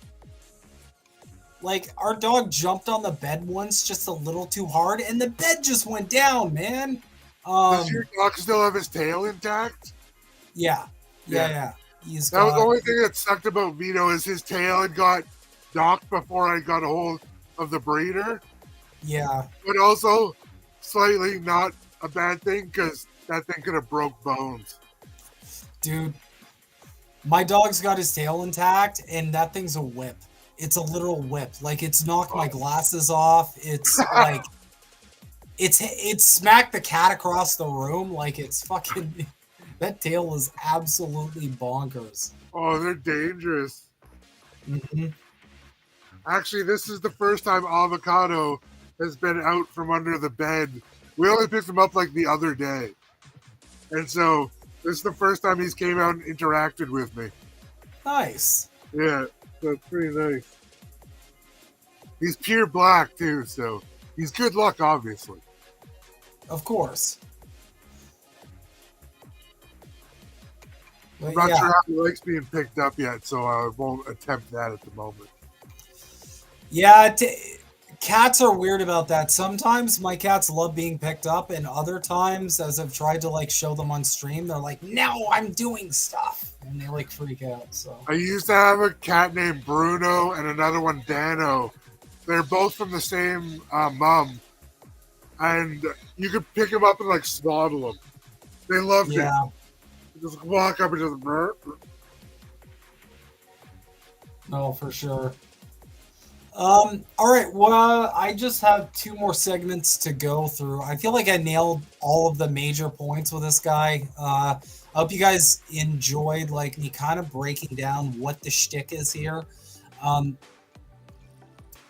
our dog jumped on the bed once just a little too hard and the bed just went down, man. Does your dog still have his tail intact? Yeah. That was the only thing that sucked about Vito is his tail had got docked before I got a hold of the breeder. Yeah. But also slightly not a bad thing because that thing could have broke bones. Dude, my dog's got his tail intact, and that thing's a whip. It's a literal whip. Like, it's knocked my glasses off. It's like, it's smacked the cat across the room. Like, it's fucking, that tail is absolutely bonkers. Oh, they're dangerous. Mm-hmm. Actually, this is the first time Avocado has been out from under the bed. We only picked him up like the other day. And so this is the first time he's came out and interacted with me. Nice. Yeah, that's pretty nice. He's pure black too, so he's good luck, obviously. Of course. I'm not sure how he likes being picked up yet, so I won't attempt that at the moment. Yeah, cats are weird about that. Sometimes my cats love being picked up, and other times, as I've tried to like show them on stream, they're like, "No, I'm doing stuff," and they like freak out. So I used to have a cat named Bruno and another one Dano. They're both from the same mom, and you could pick them up and like swaddle them. They loved it. Just walk up and just. No, for sure. All right. Well, I just have 2 more segments to go through. I feel like I nailed all of the major points with this guy. I hope you guys enjoyed like me kind of breaking down what the shtick is here.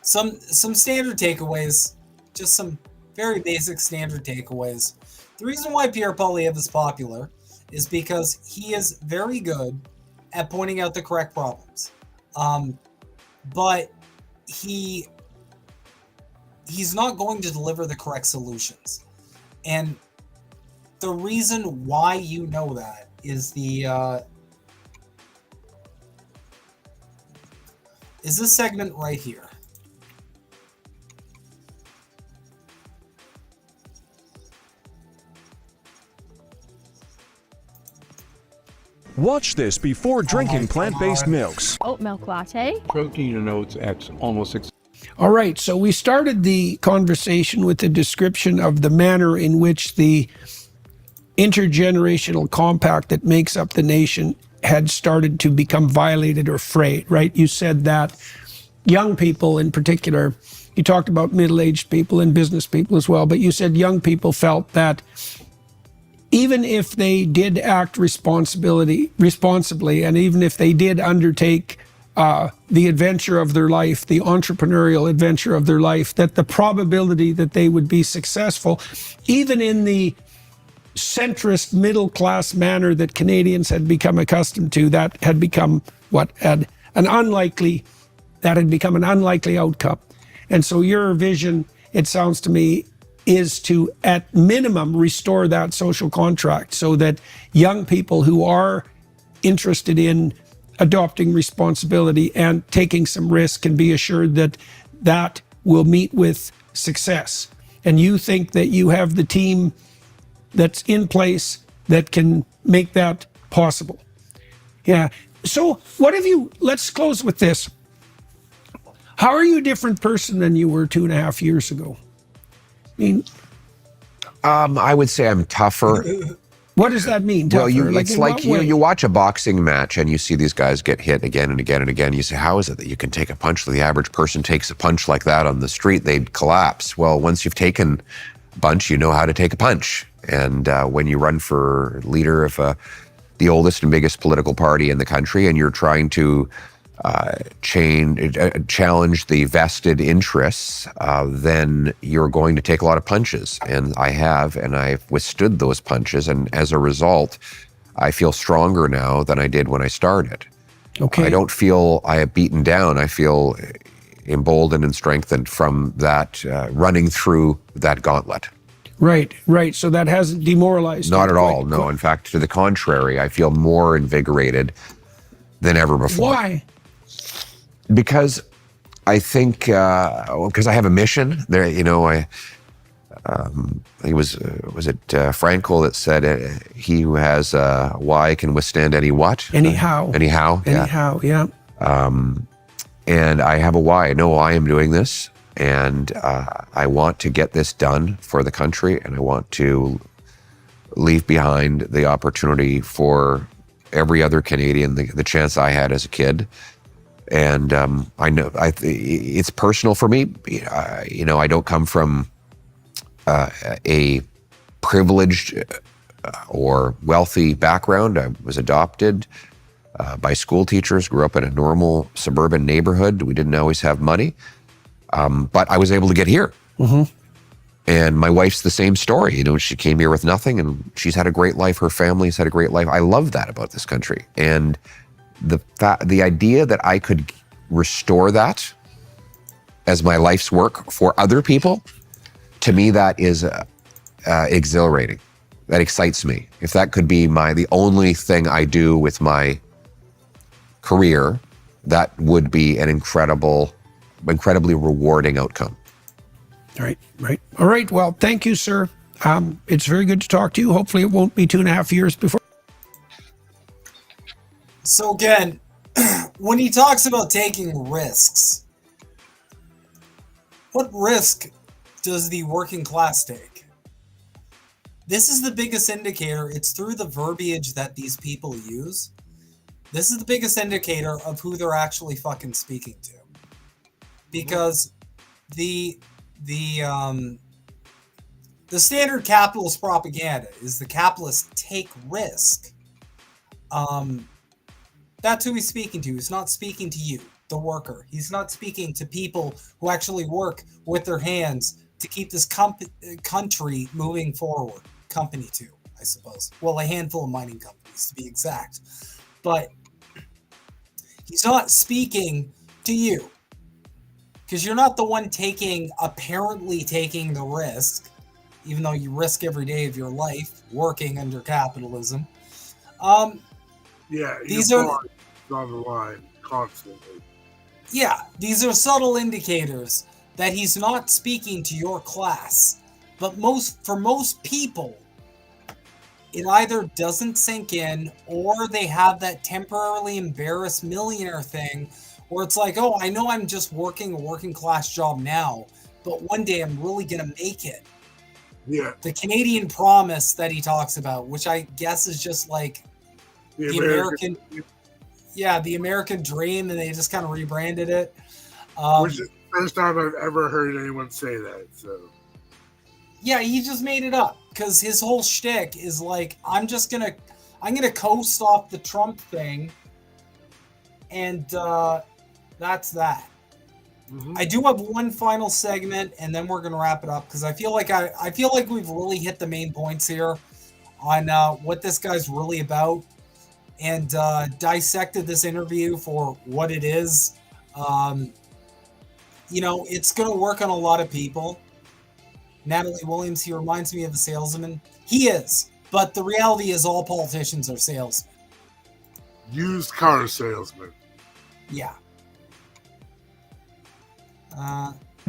Some standard takeaways, just some very basic standard takeaways. The reason why Pierre Poilievre is popular is because he is very good at pointing out the correct problems. But he's not going to deliver the correct solutions. And the reason why you know that is is this segment right here. Watch this before drinking plant-based milks. Oat milk latte. Protein and oats at almost 6. All right, so we started the conversation with a description of the manner in which the intergenerational compact that makes up the nation had started to become violated or frayed, right? You said that young people in particular, you talked about middle-aged people and business people as well, but you said young people felt that even if they did act responsibly, and even if they did undertake the adventure of their life, the entrepreneurial adventure of their life, that the probability that they would be successful, even in the centrist middle-class manner that Canadians had become accustomed to, that had become an unlikely outcome. And so your vision, it sounds to me, is to, at minimum, restore that social contract so that young people who are interested in adopting responsibility and taking some risk can be assured that that will meet with success. And you think that you have the team that's in place that can make that possible. Yeah. So let's close with this. How are you a different person than you were 2.5 years ago? I mean, I would say I'm tougher. What does that mean? Tougher? Well, it's like you watch a boxing match and you see these guys get hit again and again and again. You say, how is it that you can take a punch? The average person takes a punch like that on the street, they'd collapse. Well, once you've taken a punch, you know how to take a punch. And when you run for leader of the oldest and biggest political party in the country, and you're trying to challenge the vested interests, then you're going to take a lot of punches. And I've withstood those punches. And as a result, I feel stronger now than I did when I started. Okay. I don't feel I have beaten down. I feel emboldened and strengthened from that, running through that gauntlet. Right. So that hasn't demoralized you? Not at all, no. In fact, to the contrary, I feel more invigorated than ever before. Why? Because I think, because I have a mission. There, I think was it Frankel that said, "He who has a why can withstand any what." Anyhow, yeah. And I have a why. I know why I'm doing this, and I want to get this done for the country, and I want to leave behind the opportunity for every other Canadian, the chance I had as a kid. And I know it's personal for me. I don't come from a privileged or wealthy background. I was adopted by school teachers, grew up in a normal suburban neighborhood. We didn't always have money, but I was able to get here. Mm-hmm. And my wife's the same story. She came here with nothing, and she's had a great life. Her family's had a great life. I love that about this country. And the idea that I could restore that as my life's work for other people, to me, that is exhilarating. That excites me. If that could be the only thing I do with my career, that would be an incredibly rewarding outcome. Right. All right. Well, thank you, sir. It's very good to talk to you. Hopefully it won't be 2.5 years before. So again, when he talks about taking risks, what risk does the working class take? This is the biggest indicator. It's through the verbiage that these people use. This is the biggest indicator of who they're actually fucking speaking to. Because the standard capitalist propaganda is the capitalists take risk. That's who he's speaking to. He's not speaking to you, the worker. He's not speaking to people who actually work with their hands to keep this country moving forward. company to, I suppose. Well, a handful of mining companies to be exact. But he's not speaking to you because you're not the one apparently taking the risk, even though you risk every day of your life working under capitalism. These are on the line constantly. Yeah, these are subtle indicators that he's not speaking to your class. But for most people, it either doesn't sink in or they have that temporarily embarrassed millionaire thing where it's like, oh, I know I'm just working a working class job now, but one day I'm really going to make it. Yeah. The Canadian promise that he talks about, which I guess is just like the American the American dream, and they just kind of rebranded it. Which is the first time I've ever heard anyone say that. So yeah, he just made it up because his whole shtick is like, I'm gonna coast off the Trump thing, and that's that. Mm-hmm. I do have one final segment, and then we're gonna wrap it up because I feel like we've really hit the main points here on what this guy's really about, and dissected this interview for what it is. It's gonna work on a lot of people. Natalie Williams, he reminds me of a salesman. He is, but the reality is all politicians are salesmen. Used car salesmen. Yeah.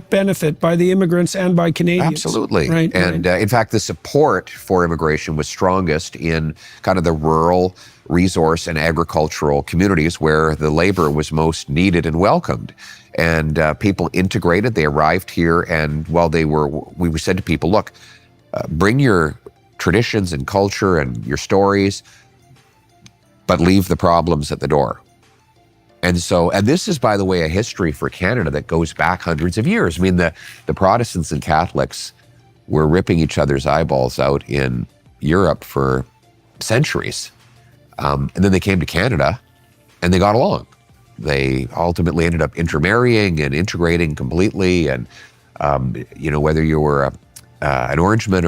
Benefit by the immigrants and by Canadians. Absolutely. Right, and in fact, the support for immigration was strongest in kind of the rural, resource and agricultural communities where the labor was most needed and welcomed. And people integrated, they arrived here, and while we said to people, look, bring your traditions and culture and your stories, but leave the problems at the door. And this is, by the way, a history for Canada that goes back hundreds of years. I mean, the Protestants and Catholics were ripping each other's eyeballs out in Europe for centuries. And then they came to Canada and they got along. They ultimately ended up intermarrying and integrating completely. And, whether you were an Orangeman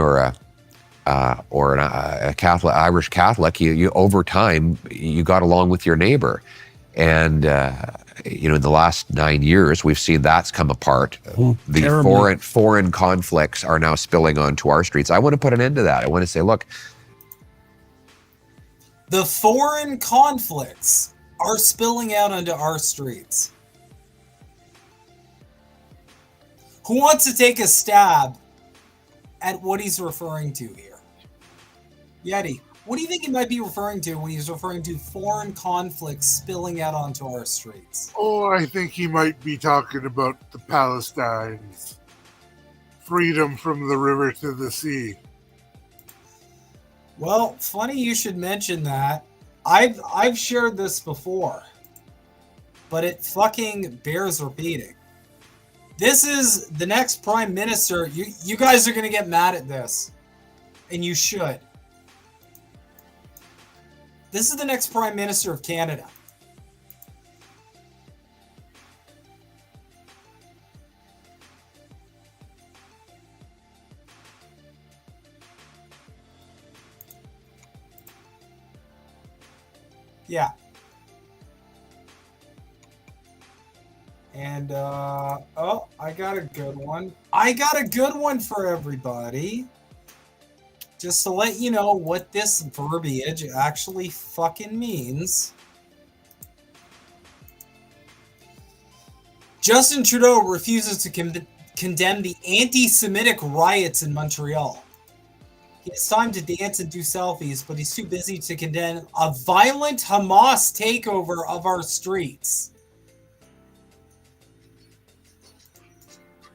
or a Catholic, Irish Catholic, you over time, you got along with your neighbor. And, in the last 9 years, we've seen that's come apart. The foreign conflicts are now spilling onto our streets. I want to put an end to that. I want to say, look. The foreign conflicts are spilling out onto our streets. Who wants to take a stab at what he's referring to here? Yeti. What do you think he might be referring to when he's referring to foreign conflicts spilling out onto our streets? Oh, I think he might be talking about the Palestine's freedom from the river to the sea. Well, funny you should mention that. I've shared this before, but it fucking bears repeating. This is the next prime minister. You guys are going to get mad at this, and you should. This is the next Prime Minister of Canada. Yeah. And, I got a good one. I got a good one for everybody. Just to let you know what this verbiage actually fucking means. Justin Trudeau refuses to condemn the anti-Semitic riots in Montreal. He has time to dance and do selfies, but he's too busy to condemn a violent Hamas takeover of our streets.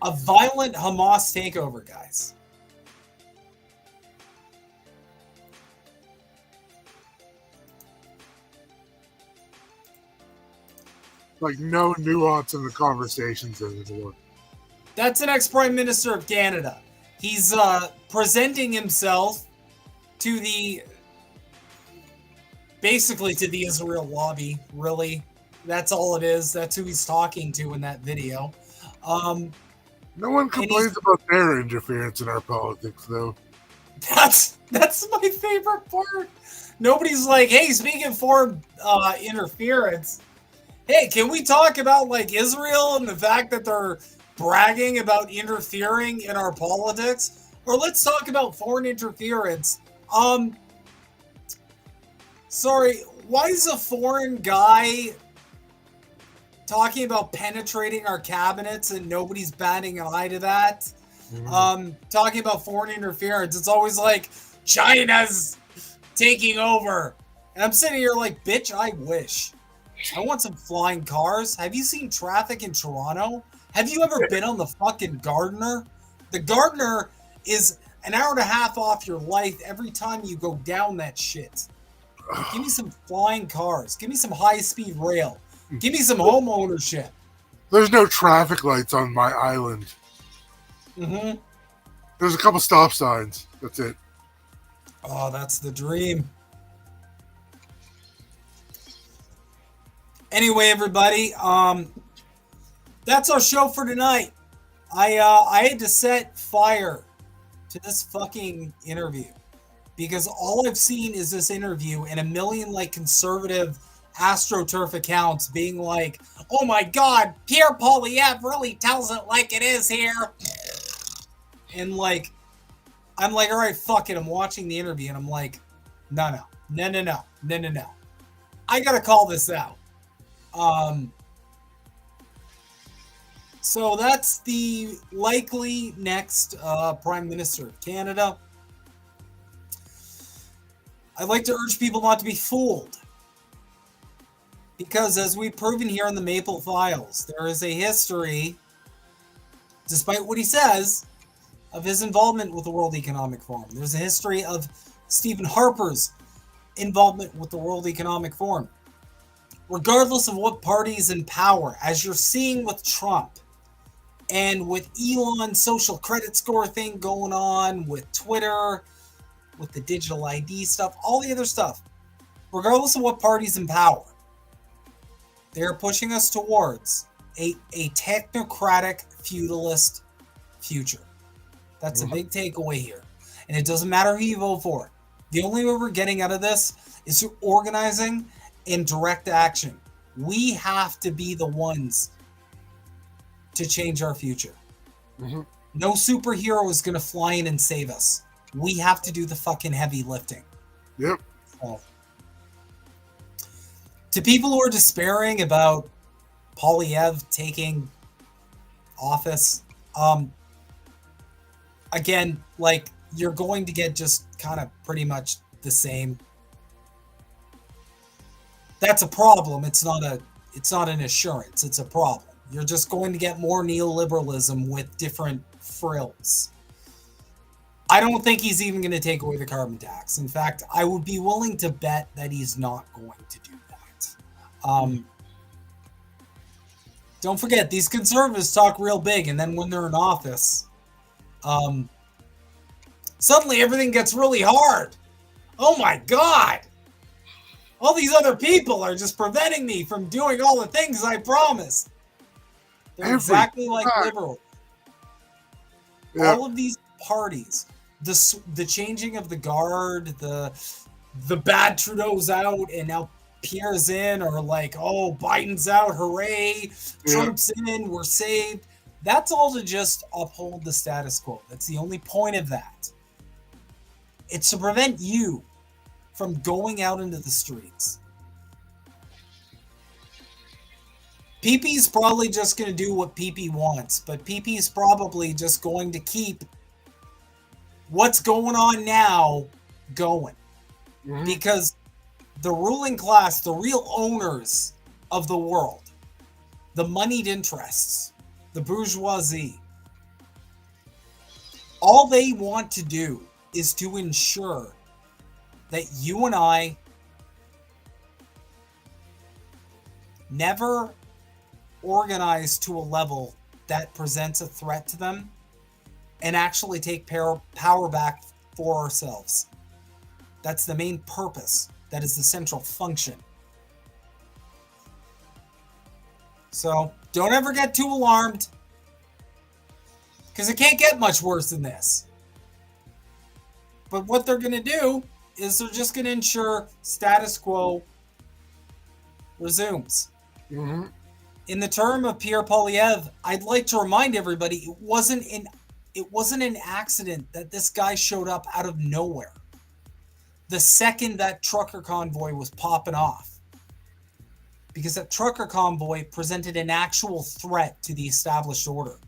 A violent Hamas takeover, guys. Like, no nuance in the conversations anymore. That's the next Prime Minister of Canada. He's presenting himself to basically to the Israel lobby, really. That's all it is. That's who he's talking to in that video. No one complains about their interference in our politics, though. That's my favorite part. Nobody's like, hey, speaking of foreign interference, hey, can we talk about like Israel and the fact that they're bragging about interfering in our politics? Or let's talk about foreign interference. Sorry, why is a foreign guy talking about penetrating our cabinets and nobody's batting an eye to that? Talking about foreign interference, it's always like China's taking over. And I'm sitting here like, bitch, I wish. I want some flying cars. Have you seen traffic in Toronto? Have you ever been on the fucking Gardiner? The Gardiner is an hour and a half off your life every time you go down that shit. Give me some flying cars. Give me some high-speed rail. Give me some home ownership. There's no traffic lights on my island. There's a couple stop signs. That's it. Oh, that's the dream. Anyway, everybody, that's our show for tonight. I had to set fire to this fucking interview because all I've seen is this interview and a million like conservative AstroTurf accounts being like, oh my God, Pierre Poilievre really tells it like it is here. And like, I'm like, all right, fuck it. I'm watching the interview and I'm like, no. I gotta call this out. So that's the likely next Prime Minister of Canada. I'd like to urge people not to be fooled. Because as we've proven here in the Maple Files, there is a history, despite what he says, of his involvement with the World Economic Forum. There's a history of Stephen Harper's involvement with the World Economic Forum. Regardless of what party's in power, as you're seeing with Trump, and with Elon's social credit score thing going on, with Twitter, with the digital ID stuff, all the other stuff, regardless of what party's in power, they're pushing us towards a technocratic, feudalist future. That's a big takeaway here. And it doesn't matter who you vote for. The only way we're getting out of this is through organizing and direct action. We have to be the ones to change our future. No superhero is going to fly in and save us. We have to do the fucking heavy lifting. Yep. So, to people who are despairing about Poilievre taking office, again, like, you're going to get just kind of pretty much the same. That's a problem. It's not an assurance. It's a problem. You're just going to get more neoliberalism with different frills. I don't think he's even going to take away the carbon tax. In fact, I would be willing to bet that he's not going to do that. Don't forget, these conservatives talk real big, and then when they're in office, suddenly everything gets really hard. Oh my God. All these other people are just preventing me from doing all the things I promised. They're exactly like liberals. Yeah. All of these parties, the changing of the guard, the bad Trudeau's out, and now Pierre's in, or like, oh, Biden's out, hooray, Trump's in, we're saved. That's all to just uphold the status quo. That's the only point of that. It's to prevent you from going out into the streets. PP's probably just going to do what PP wants, but PP's probably just going to keep what's going on now going. Because the ruling class, the real owners of the world, the moneyed interests, the bourgeoisie, all they want to do is to ensure that you and I never organize to a level that presents a threat to them and actually take power back for ourselves. That's the main purpose. That is the central function. So don't ever get too alarmed, because it can't get much worse than this. But what they're going to do is they're just going to ensure status quo resumes. Mm-hmm. In the term of Pierre Poilievre, I'd like to remind everybody it wasn't an accident that this guy showed up out of nowhere. The second that trucker convoy was popping off. Because that trucker convoy presented an actual threat to the established order.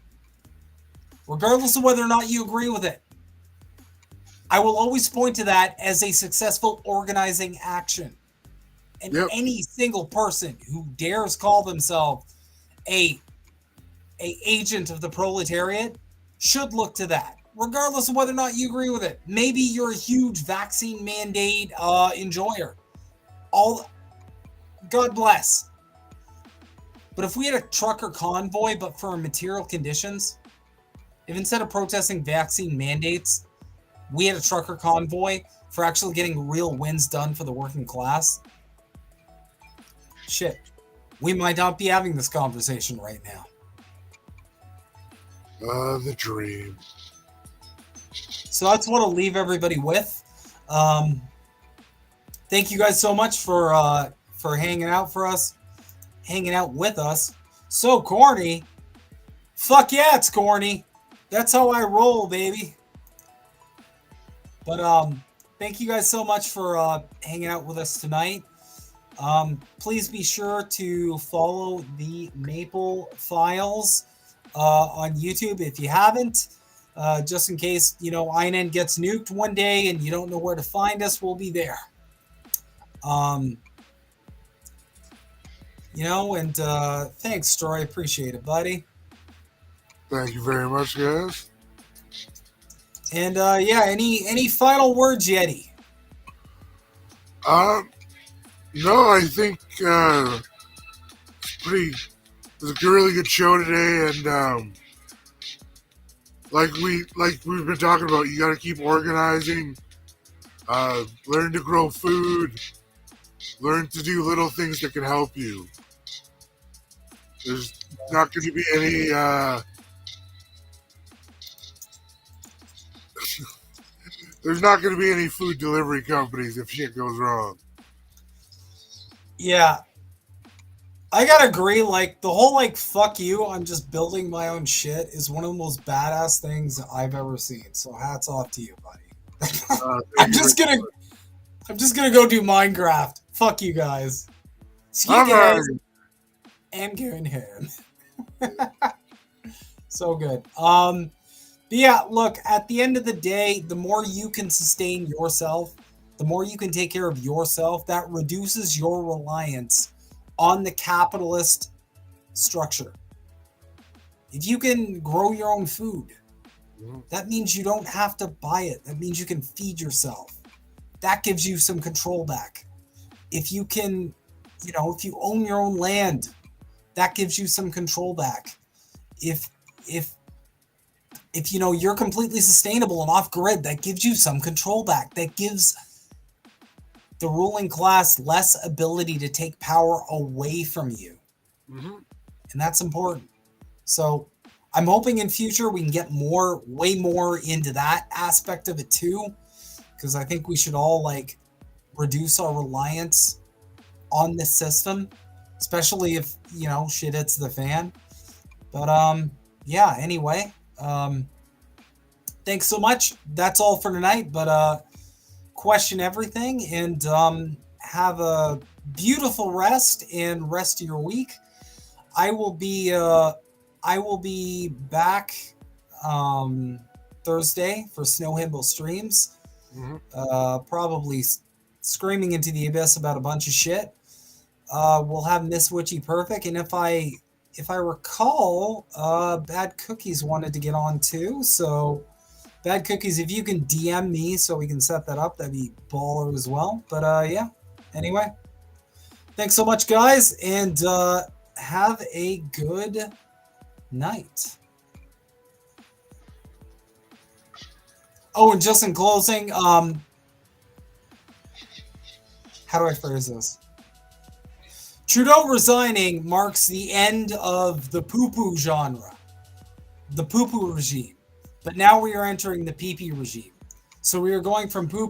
Regardless of whether or not you agree with it. I will always point to that as a successful organizing action. And any single person who dares call themselves a agent of the proletariat should look to that, regardless of whether or not you agree with it. Maybe you're a huge vaccine mandate enjoyer. God bless. But if we had a trucker convoy, but for material conditions, if instead of protesting vaccine mandates, we had a trucker convoy for actually getting real wins done for the working class, shit, we might not be having this conversation right now. The dream. So that's what I'll leave everybody with. Thank you guys so much for hanging out with us. So corny. Fuck yeah, it's corny. That's how I roll, baby. But thank you guys so much for hanging out with us tonight. Please be sure to follow the Maple Files on YouTube if you haven't. Just in case, INN gets nuked one day and you don't know where to find us, we'll be there. And thanks, Troy. Appreciate it, buddy. Thank you very much, guys. And any final words, Yeti? No, I think it was a really good show today, and like we've been talking about, you got to keep organizing, learn to grow food, learn to do little things that can help you. There's not going to be any there's not going to be any food delivery companies if shit goes wrong. Yeah. I gotta agree, the whole, fuck you, I'm just building my own shit is one of the most badass things I've ever seen. So hats off to you, buddy. I'm just gonna go do Minecraft. Fuck you guys. See you guys. I'm going home. So good. But yeah, look, at the end of the day, the more you can sustain yourself, the more you can take care of yourself, that reduces your reliance on the capitalist structure. If you can grow your own food, that means you don't have to buy it. That means you can feed yourself. That gives you some control back. If you can, if you own your own land, that gives you some control back. If you're completely sustainable and off grid, that gives you some control back. That gives the ruling class less ability to take power away from you. Mm-hmm. And that's important. So I'm hoping in future we can get way more into that aspect of it too. Because I think we should all reduce our reliance on this system, especially if, shit hits the fan. But anyway, thanks so much. That's all for tonight, but question everything and have a beautiful rest and rest of your week. I will be back Thursday for Snow Himbo streams. Mm-hmm. Probably screaming into the abyss about a bunch of shit. We'll have Miss Witchy Perfect, and if I recall, Bad Cookies wanted to get on too. So Bad Cookies, if you can DM me so we can set that up, that'd be baller as well. But anyway, thanks so much, guys, and have a good night. Oh, and just in closing, how do I phrase this? Trudeau resigning marks the end of the poo-poo genre, the poo-poo regime. But now we are entering the pee-pee regime. So we were going from poo